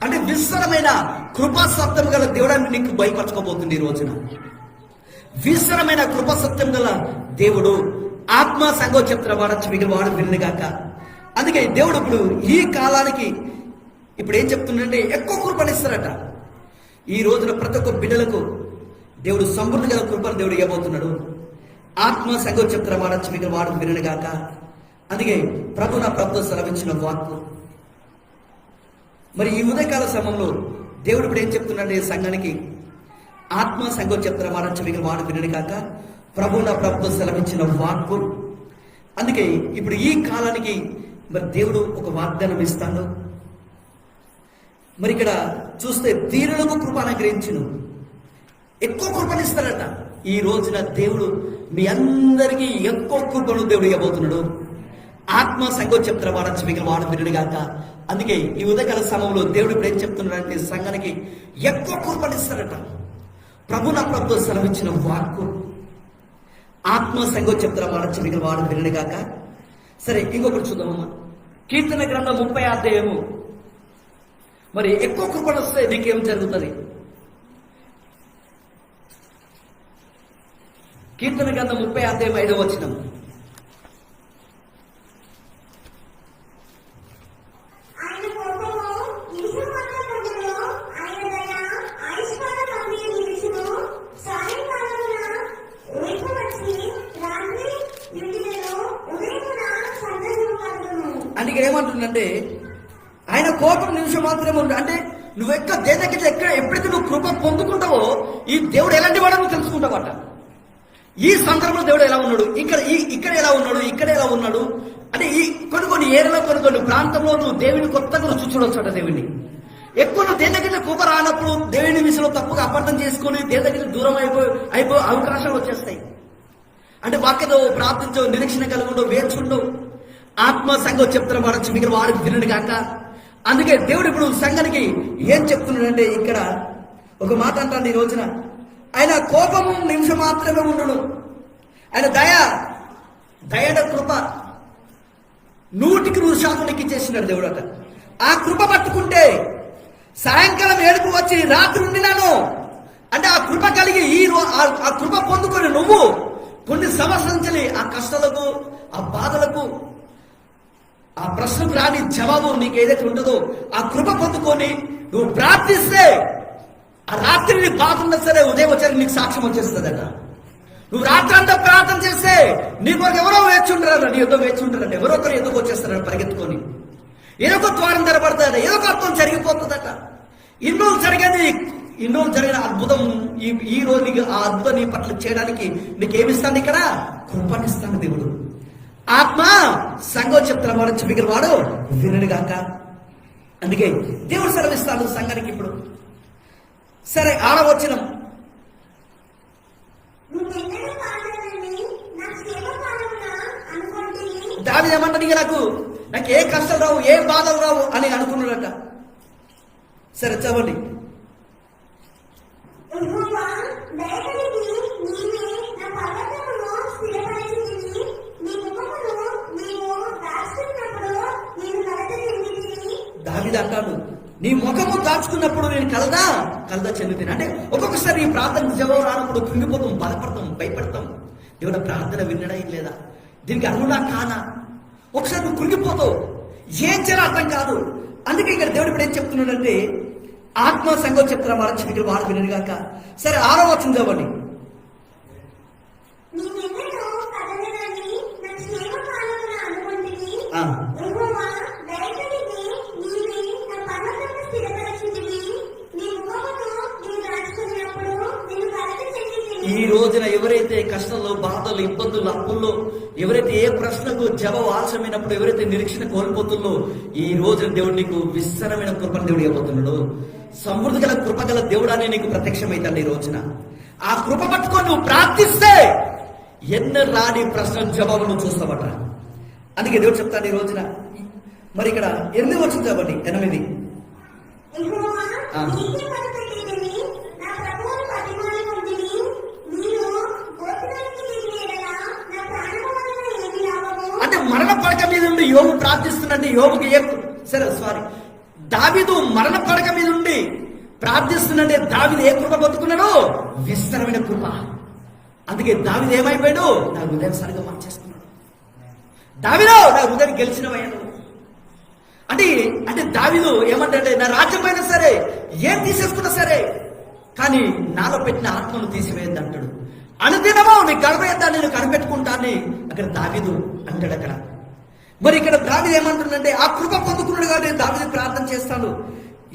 అంటే విస్తరమైన కృపా సత్యం గల దేవుడాన్ని నీకు భయపరచుకోబోతుంది ఈ రోజున. విస్తరమైన కృపా సత్యం గల దేవుడు ఆత్మ సంఘం చెప్తున్న వాడు మిగిలిన వాడు వినుగాక. అందుకే దేవుడు ఇప్పుడు ఈ కాలానికి ఇప్పుడు ఏం చెప్తుందంటే, ఎక్కువ కృపనిస్తారట. ఈ రోజున ప్రతి ఒక్క బిడ్డలకు దేవుడు సమృద్ధి గల కృపను దేవుడు ఇవ్వబోతున్నాడు. ఆత్మ సంఘం చెప్తున్న వాడు మిగిలిన వాడు వినుగాక. అందుకే ప్రభు నా ప్రభుత్వం సెలవించిన వాక్కు. మరి ఈ ఉదయకాల సమయంలో దేవుడు ఇప్పుడు ఏం చెప్తున్నాడు ఈ సంఘానికి, ఆత్మ సంఘం చెప్తున్న వాడు మిగిలిన వాడు వినుగాక. ప్రభు నా ప్రభుత్వం సెలవించిన వాక్కు. అందుకే ఇప్పుడు ఈ కాలానికి మరి దేవుడు ఒక వాగ్దానం ఇస్తాడు. మరి ఇక్కడ చూస్తే దీనులకు కృప అనుగ్రహించును, ఎక్కువ కృపనిస్తాడట. ఈ రోజున దేవుడు మీ అందరికీ ఎక్కువ కృపను దేవుడు ఇవ్వబోతున్నాడు. ఆత్మ సంఘం చెప్తున్న వాడు మిగిలిన వాడు వినుగాక. అందుకే ఈ ఉదయకాల సమయంలో దేవుడు ఇప్పుడు ఏం చెప్తున్నాడంటే, సంఘానికి ఎక్కువ కృపనిస్తాడట. ప్రభు నా ప్రభుత్వం సెలవించిన వాక్కు. ఆత్మ సంఘం చెప్తున్న వాడు మిగిలిన వాడు వినుగాక. సరే, ఇంకొకటి చూద్దామమ్మా. కీర్తన గ్రంథం 30వ అధ్యాయము. మరి ఎక్కువ కృపణ వస్తే నీకేం జరుగుతుంది? కీర్తన గ్రంథం 30వ అధ్యాయం 5వ వచనం. అందుకే ఏమంటుందంటే, ఆయన కోపం నిమిషం మాత్రమే ఉంది. అంటే నువ్వు ఎప్పుడైతే నువ్వు కృప పొందుకుంటావో ఈ దేవుడు ఎలాంటి వాడో నువ్వు తెలుసుకుంటావట. ఈ సందర్భంలో దేవుడు ఎలా ఉన్నాడు, ఇక్కడ ఎలా ఉన్నాడు, ఇక్కడ ఎలా ఉన్నాడు అంటే ఈ కొన్ని ఏరియాలో కొన్ని ప్రాంతంలో నువ్వు దేవుని కొత్తగా రుచి చూడొచ్చట. దేవుడిని ఎక్కువ నువ్వు దేని దగ్గర కృప రానప్పుడు దేవుని విషయంలో తప్పుగా అపార్థం చేసుకుని దేని దగ్గర దూరం అయిపోయి అవకాశాలు వచ్చేస్తాయి. అంటే వాక్యతో ప్రార్థించవు, నిరీక్షణ కలుగుండవు, వేర్చుండవు. ఆత్మ సంఘం చెప్తున్న వాడు మిగిలిన వాడు వినడు కాక. అందుకే దేవుడు ఇప్పుడు సంఘానికి ఏం చెప్తున్నాడంటే, ఇక్కడ ఒక మాట అంటాడు ఈ రోజున, ఆయన కోపము నిమిషం మాత్రమే ఉండును, ఆయన దయడ కృప 100% నీకు ఇచ్చేసినాడు దేవుడు అట. ఆ కృప పట్టుకుంటే సాయంకాలం ఏడుపు వచ్చి రాత్రి ఉండినాను అంటే ఆ కృప కలిగి ఆ కృప పొందుకొని నువ్వు కొన్ని సంవత్సరాలు ఆ కష్టాలకు, ఆ బాధలకు, ఆ ప్రశ్నకు రాని జవాబు నీకు ఏదైతే ఉంటుందో ఆ కృప పొందుకొని నువ్వు ప్రార్థిస్తే ఆ రాత్రి నీ బాధ ఉన్నా సరే ఉదయం వచ్చారు నీకు సాక్ష్యం వచ్చేస్తుందట. నువ్వు రాత్రి అంతా ప్రార్థన చేస్తే నీ కొరకు ఎవరో వేచుంటారట, నీ యుద్ధం వేచుంటారట, ఎవరో ఒకరు ఎందుకు వచ్చేస్తారట పరిగెత్తుకొని. ఏదో ఒక ద్వారం తెరపడతాడట, ఏదో ఒక అర్థం జరిగిపోతుందట. ఇన్నోళ్ళు జరిగిన అద్భుతం ఈ రోజు నీకు ఆ అద్భుతం నీ పట్ల చేయడానికి నీకేమిస్తాను? ఇక్కడ కృపనిస్తాను దేవుడు. ఆత్మ సంఘం చెప్తున్న వాడు మిగిలిన వాడు వినడుగాక. అందుకే దేవుడు సెలవిస్తాడు సంఘానికి. ఇప్పుడు సరే, ఆడవచనం దావీదు ఏమంటాడు, నాకు ఏ కష్టాలు రావు, ఏ బాధలు రావు అని అనుకున్నాడట. సరే చదవండి. దావీదు అంటాడు, నీ ముఖము దాచుకున్నప్పుడు నేను కలదా చెందుతాను. అంటే ఒక్కొక్కసారి ఈ ప్రార్థన జవాబు రానప్పుడు కృంగిపోతాం, బాధపడతాం, భయపడతాం. దేవుడు ప్రార్థన వినడా లేదా, దీనికి అర్హుడా కానా? ఒకసారి నువ్వు కృంగిపోతావు, ఏం చేయాలో అర్థం కాదు. అందుకే ఇక్కడ దేవుడు ఇప్పుడు ఏం చెప్తున్నాడంటే, ఆత్మ సంఘం చెప్తున్న మాట చెవిటి వాడు వినరు గాక. సరే 6వ వచనం చదవండి. ఈ రోజున ఎవరైతే కష్టంలో, బాధలు, ఇబ్బందులు, అప్పుల్లో, ఎవరైతే ఏ ప్రశ్నకు జవాబు ఆలస్యమైనప్పుడు ఎవరైతే నిరీక్షణ కోల్పోతుందో, ఈ రోజున దేవుడు నీకు విస్తరమైన కృపను దేవుడు ఇవ్వబోతున్నాడు. సమృద్ధి గల కృప గల దేవుడు అని నీకు ప్రత్యక్షమైతాడు. ఈ రోజున ఆ కృప పట్టుకొని నువ్వు ప్రార్థిస్తే ఎన్నో రాని ప్రశ్న జవాబు నువ్వు చూస్తావట. అందుకే దేవుడు చెప్తాడు ఈ రోజున. మరి ఇక్కడ 8వ వచనం చదవండి. 8. అంటే మరణ పడక మీద ఉండి యోబు ప్రార్థిస్తున్నట్టు యోబుకి దావీదు మరణ పడక మీద ఉండి ప్రార్థిస్తున్నట్టే దావీదు ఏ కృప పొందుకున్నాడు? విస్తరమైన కృప. అందుకే దావీదు ఏమైపోయాడు? నా హృదయం సరిగా మార్చేసుకున్నాడు. దావీదు నా హృదయం గెలిచినవయ్యాడు. అంటే దావీదు ఏమంటే నా రాజ్యం అయినా సరే, ఏం తీసేసుకున్నా సరే, కానీ నాలో పెట్టిన ఆత్మను తీసివేయద్దు అంటాడు. అనుదినమో నీ గడపేద్దా నేను కనిపెట్టుకుంటానని అక్కడ దావీదు అంటాడు. అక్కడ మరి ఇక్కడ దావీదు ఏమంటుందంటే ఆ కృప పొందుకున్నాడు కాబట్టి దావీదు ప్రార్థన చేస్తాను.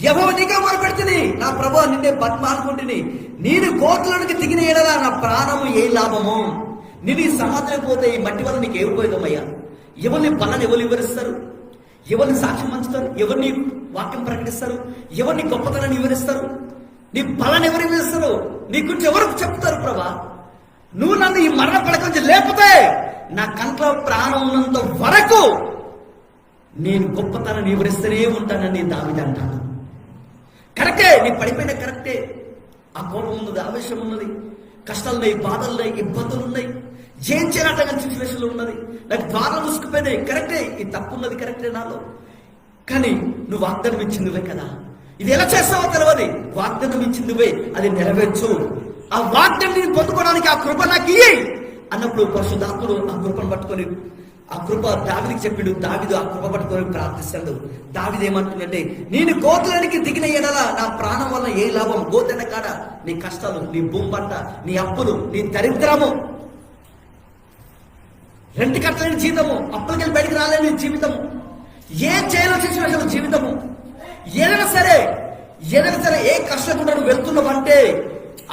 యెహోవా నీకే మొరపెడుతుంది, నా ప్రభువా నిన్నే బతిమాలుకుంటుని, నేను కోట్లలోనికి దిగిన ఎడలా నా ప్రాణము ఏ లాభము? నేను ఈ సమాధిలో పోతే ఈ మట్టి వల్ల నీకు ఏమైపోయిందమ్మయ్యా? ఎవరిని బలాన్ని ఎవరు వివరిస్తారు? ఎవరిని సాక్ష్యం పంచుతారు? ఎవరిని వాక్యం ప్రకటిస్తారు? ఎవరిని గొప్పతనాన్ని వివరిస్తారు? నీ బలాన్ని ఎవరు వివరిస్తారు? నీ గురించి ఎవరు చెప్తారు? ప్రభా నువ్వు నన్ను ఈ మరణ పడక నుంచి లేకపోతే నా కంట్లో ప్రాణం ఉన్నంత వరకు నేను గొప్పతనాన్ని వివరిస్తూనే ఉంటానని దావీదు అంటాను. కరెక్టే, నీ పడిపోయిన కరెక్టే. ఆ కోపం ఉన్నది, ఆవేశం ఉన్నది, కష్టాలున్నాయి, బాధలున్నాయి, ఇబ్బందులు ఉన్నాయి, ఏం చేయాలంటే సిచ్యువేషన్లు ఉన్నది, నాకు ద్వారాలు మూసుకుపోయినాయి. కరెక్టే, ఈ తప్పు ఉన్నది, కరెక్టే నాలో. కానీ నువ్వు వాగ్దానం ఇచ్చిందివే కదా, ఇది ఎలా చేస్తావో తెలియదు. వాగ్దానం ఇచ్చిందివే, అది నెరవేర్చు. ఆ వాగ్దానం నేను పొందుకోవడానికి ఆ కృప నాకు ఇయ్యి అన్నప్పుడు పరిశుద్ధాత్ముడు ఆ కృపను పట్టుకొని, ఆ కృప దావీదుకి చెప్పిండు. దావీదు ఆ కృప పట్టుకొని ప్రార్థిస్తాడు. దావీదు ఏమంటుందంటే, నేను గోతులానికి దిగిన ఎడల నా ప్రాణం వల్ల ఏ లాభం? గోతెన కాడ నీ కష్టాలు, నీ భూమి పంట, నీ అప్పులు, నీ దరిద్రము, రెంట్ కట్టలేని జీవితము, అప్పులకెళ్ళి బయటికి రాలేని జీవితము, ఏం చేయలేని సిచ్యువేషన్ జీవితము, ఏదైనా సరే ఏ కష్టకుండా నువ్వు వెళ్తున్నావంటే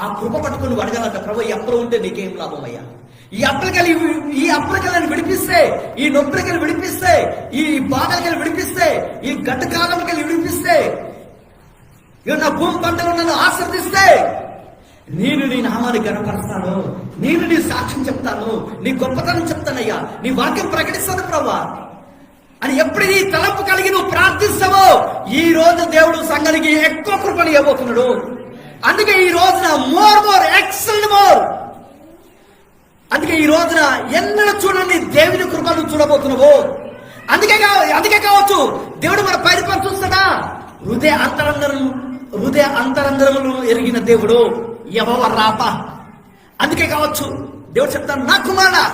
ఆ కృప పట్టుకుని అడగాలంట. ప్రభు ఈ అప్పులు ఉంటే నీకేం లాభం అయ్యా? ఈ అప్పులకెళ్ళి విడిపిస్తే, ఈ నొప్పులకెళ్ళి విడిపిస్తే, ఈ బాధలకెళ్ళి విడిపిస్తే, ఈ గడ్డ కాలంకెళ్ళి విడిపిస్తే, నా భూమి పంటలు నన్ను ఆశ్రదిస్తే నేను నీ నామాన్ని గణపరుస్తాను, నేను నీ సాక్ష్యం చెప్తాను, నీ గొప్పతనం చెప్తానయ్యా, నీ వాక్యం ప్రకటిస్తాను ప్రభా అని ఎప్పుడు ఈ తలంపు కలిగి నువ్వు ప్రార్థిస్తావో ఈ రోజు దేవుడు సంఘానికి ఎక్కువ కృపను ఇవ్వబోతున్నాడు. అందుకే ఈ రోజున మోర్ ఎక్సెల్ మోర్. అందుకే ఈ రోజున ఎన్నడూ చూడండి దేవుని కృపను చూడబోతున్నావు. అందుకే కావచ్చు దేవుడు మన పైన చూస్తాడా? హృదయ అంతరంగములను ఎరిగిన దేవుడు యెహోవా రాప. అందుకే కావచ్చు దేవుడు చెప్తాను, నా కుమారుడా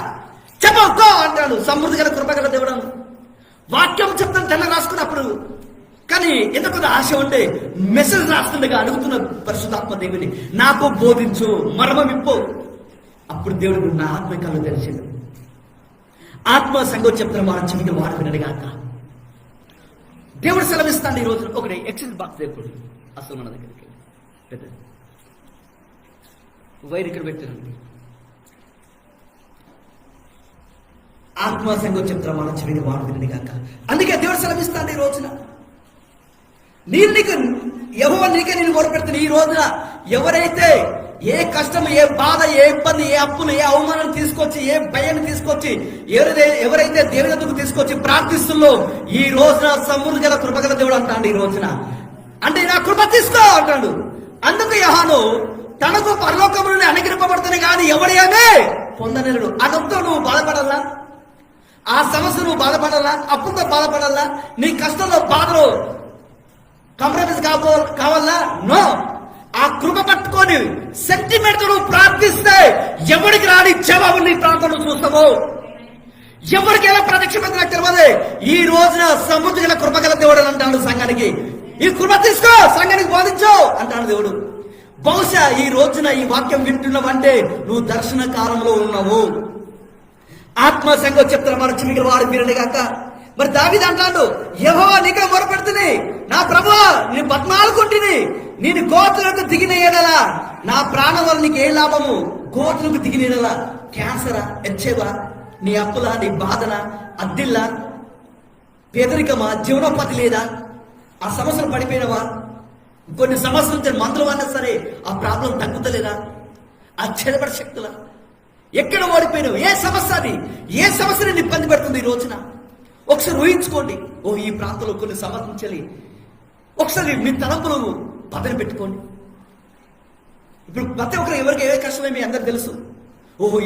చెప్పో అంటాడు. సమృద్ధి గల కృప గల దేవుడు వాక్యం చెప్తాను తెల్ల రాసుకున్నప్పుడు. కానీ ఎందుకు ఆశ ఉంటే మెసేజ్ రాస్తుండగా అడుగుతున్న పరిశుద్ధాత్మ దేవుని నాకు బోధించు, మర్మం ఇప్పు. అప్పుడు దేవుడు నా ఆత్మ కళ్ళు తెలిసిండు. ఆత్మ సంగతి చెప్తున్న వారు చెవికి వాడు వినడుగాక. దేవుడు సెలవిస్తాడు. ఈ రోజు ఒకటి ఎక్సెల్ బాక్స్ ఎప్పుడు అసలు మన దగ్గరికి పెద్దది వైర్ ఇక్కడ పెట్టారండి. ఆత్మ సంగతి చెప్తున్న వారు చెవికి వాడు వినడుగాక. అందుకే దేవుడు సెలవిస్తాడు. ఈ రోజున యెహోవా నీకే నేను మొరపెడుతున్నా. ఈ రోజున ఎవరైతే ఏ కష్టం, ఏ బాధ, ఏ ఇబ్బంది, ఏ అప్పులు, ఏ అవమానం తీసుకొచ్చి, ఏ భయాన్ని తీసుకొచ్చి ఎవరైతే దేవుని ఎదుగు తీసుకొచ్చి ప్రార్థిస్తుందో ఈ రోజున సమృద్ధి గల కృపగల దేవుడు అంటాడు. ఈ రోజున అంటే నా కృప తీసుకో అంటాడు. అందుకు యోహాను తనకు పరలోకము నుండి అనుగ్రహింపబడుతుంది కానీ ఎవడేమే పొందనేరుడు. అదంతా నువ్వు బాధపడాలా? ఆ సమస్య నువ్వు బాధపడాలా? అప్పుతో బాధపడాలా? నీ కష్టంలో బాధలో కాంప్రమైజ్ కావాలా? నో. ఆ కృప పట్టుకొని సెంటిమెంట్ నువ్వు ప్రార్థిస్తే ఎవరికి రాని జవాబు నీ ప్రాంతంలో చూస్తావు. ఎవరికి ఎలా ప్రత్యక్షమైంది నాకు తెలియదు. ఈ రోజున సమృద్ధి గల కృపగల దేవుడు అంటాడు సంఘానికి. ఈ కృప తీసుకో, సంఘానికి బోధించు అంటాడు దేవుడు. బహుశా ఈ రోజున ఈ వాక్యం వింటున్నావంటే నువ్వు దర్శన కాలంలో ఉన్నావు. ఆత్మ సంఘం చెప్తున్న మన చిమిగిన వాడు మీరని కాక. మరి దావీదు అంటాడు, యెహోవా నీకే మొరపెడుతుంది, నా ప్రభువా నేను బతిమాలుకుంటుని, నేను గోతులకు దిగిన ఎడలా నా ప్రాణం వల్ల నీకు ఏ లాభము? గోతులకు దిగిన ఎడలా క్యాన్సరా, హెచ్ఐవా, నీ అప్పులా, నీ బాధన, అద్దిల్లా, పేదరికమా, జీవనోపాధి లేదా, ఆ సమస్యలు పడిపోయినవా, కొన్ని సమస్యల నుంచి మందులు అన్నా సరే ఆ ప్రాబ్లం తగ్గుతలేదా, ఆ చెడబడి శక్తుల ఎక్కడ ఓడిపోయినావు? ఏ సమస్య అది? ఏ సమస్య నేను ఇబ్బంది పెడుతుంది ఈ రోజున? ఒకసారి ఊహించుకోండి. ఈ ప్రాంతంలో కొన్ని సమస్యలు ఒకసారి మీ తలంపులు పదన పెట్టుకోండి. ఇప్పుడు ప్రతి ఒక్కరు ఎవరికి ఏ కష్టమే మీ అందరికి తెలుసు.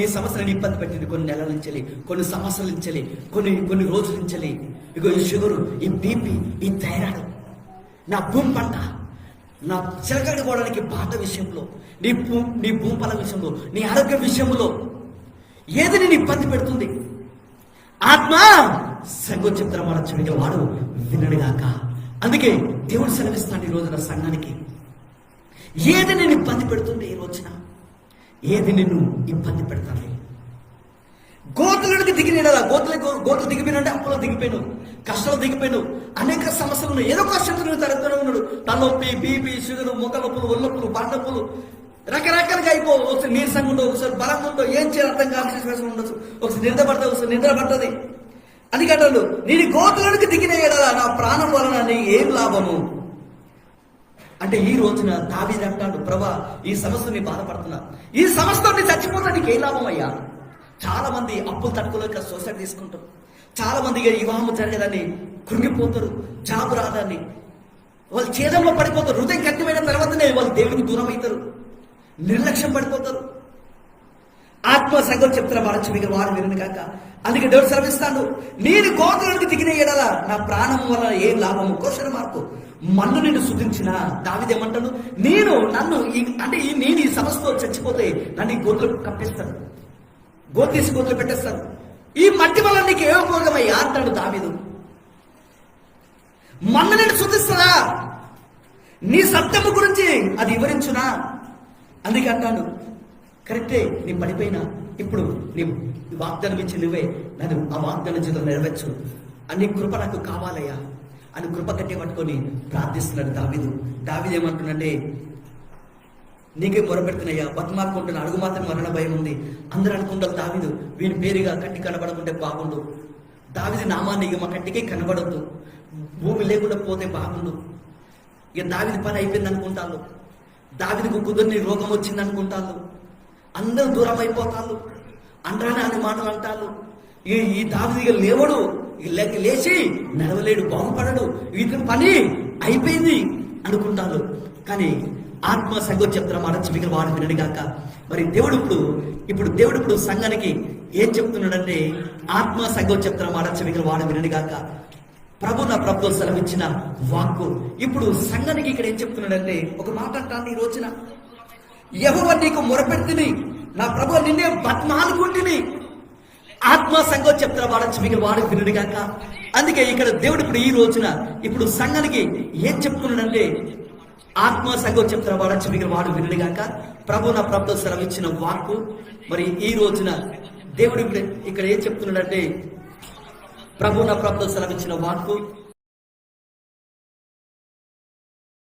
ఈ సమస్యలను ఇబ్బంది పెట్టింది కొన్ని నెలల నుంచి, కొన్ని సంవత్సరాల నుంచి, కొన్ని రోజుల నుంచి. ఇగో ఈ షుగరు, ఈ బీపీ, ఈ థైరాయిడ్, నా భూమి పంట, నా చిలకడిపోవడానికి బాధ విషయంలో, నీ భూమిపల విషయంలో, నీ ఆరోగ్య విషయంలో ఏది నేను ఇబ్బంది పెడుతుంది? ఆత్మ సంఘం చెప్తారు మన చెవిగా వాడు వినడుగాక. అందుకే దేవుడు సెలవిస్తాడు ఈ రోజున సంఘానికి. ఏది నేను ఇబ్బంది పెడుతుంది ఈ రోజున? ఏది నిన్ను ఇబ్బంది పెడతాను? గోతులకి దిగినలా, గోతులు దిగిపోయినంటే అప్పులో దిగిపోయాను, కష్టాలు దిగిపోయాను, అనేక సమస్యలు ఉన్నాయి. ఏదో కష్టంతో తరగతూనే ఉన్నాడు. తలనొప్పి, బీపీ, షుగర్, మొక్క నొప్పులు, ఒళ్ళొప్పులు, బండప్పులు, రకరకాలుగా అయిపో. ఒకసారి నీరసంగా ఉండవు, ఒకసారి బలంగా ఉండవు, ఏం చేయాలి అర్థం కావాల్సిన ఉండొచ్చు, ఒకసారి నిద్ర పడుతుంది, ఒకసారి నిద్ర పడుతుంది. అది కట్టాడు, నేను గోతులకి దిగిన ఎడలా నా ప్రాణం వలన ఏం లాభము అంటే ఈ రోజున దావీదు అంటాడు, ప్రభా ఈ సమస్యని బాధపడుతున్నా, ఈ సమస్యతో నీ చచ్చిపోతా నీకు ఏ లాభం అయ్యా? చాలా మంది అప్పులు తట్టుకోలేక సూసైడ్ తీసుకుంటారు. చాలా మంది వివాహం జరగదని కృంగిపోతారు, జాబు రాదని వాళ్ళు ఛేదంలో పడిపోతారు. హృదయం కట్టిపోయిన తర్వాతనే వాళ్ళు దేవుడికి దూరం అవుతారు, నిర్లక్ష్యం పడిపోతారు. ఆత్మ సంఘం చెప్తున్న వాడు మీకు వాడు వినను కాక. అందుకే దేవుడు సెలవిస్తాడు, నేను గోతులకి దిగిన ఎడల నా ప్రాణం వల్ల ఏం లాభము? Question mark. మన్ను నిన్ను శుద్ధించిన దావీదు ఏమంటాడు, నన్ను ఈ సమస్యతో చచ్చిపోతే నన్ను ఈ గోతులు కప్పేస్తాను, గోతీసి గోతులు పెట్టేస్తాను. ఈ మట్టి వల్ల నీకు ఏ ఉపయోగమయ్యా అంటాడు దావీదు. మన్ను నిన్ను శుద్ధిస్తుందా? నీ సత్యము గురించి అది వివరించునా? అందుకే అంటాను, కరెక్టే, నీ పడిపోయినా ఇప్పుడు నీ వాగ్దానం ఇచ్చి నువ్వే నన్ను ఆ వాగ్దానం చేతులు నెరవేర్చు, అన్ని కృప నాకు కావాలయ్యా అని కృప కట్టి పట్టుకొని ప్రార్థిస్తున్నాడు దావీదు ఏమంటున్నాడే, నీకే మొరపెడుతున్నాయ్యా, బతిమాలుకుంటున్నా, అడుగు మాత్రం మరణ భయం ఉంది. అందరూ అనుకుంటారు దావీదు వీని పేరుగా కంటి కనబడకుంటే బాగుండు, దావీదు నామాన్ని మా కంటికి కనబడద్దు, భూమి లేకుండా పోతే బాగుండు, ఇక దావీదు పని అయిపోయింది అనుకుంటాను, దావీదుకు కుదుర్ని రోగం వచ్చింది అనుకుంటాను, అందరూ దూరం అయిపోతారు, అండ్రానే అనే మాటలు అంటారు. ఈ దావీదు లేవడు, లేచి నడవలేడు, బాగుపడడు, ఇతని పని అయిపోయింది అనుకుంటారు. కానీ ఆత్మ సంఘం చెప్తున్న మాట మిగిలిన వాడు వినడిగాక. మరి దేవుడు ఇప్పుడు సంఘానికి ఏం చెప్తున్నాడంటే, ఆత్మ సంఘం చెప్తున్న మాట మిగిలిన వాడు వినడిగాక. ప్రభు నా ప్రభుత్వం సెలవిచ్చిన వాక్కు ఇప్పుడు సంఘానికి ఇక్కడ ఏం చెప్తున్నాడంటే, ఒక మాట అంటాను ఈ రోజున, యెహోవా నీకు మొరపెడుతుంది, నా ప్రభు నిన్నే బతిమాలుకుంటుని. ఆత్మ సంఘం చెప్తున్న వాడు వినడుగాక. అందుకే ఇక్కడ దేవుడు ఈ రోజున సంఘానికి ఏం చెప్తున్నాడంటే, ఆత్మ సంఘం చెప్తున్న వాడు వినడుగాక. ప్రభు నా ప్రభుత్వం సెలవిచ్చిన వాక్కు. మరి ఈ రోజున దేవుడు ఇక్కడ ఏం చెప్తున్నాడంటే, ప్రభు నా ప్రభుత్వం సెలవిచ్చిన వాక్కు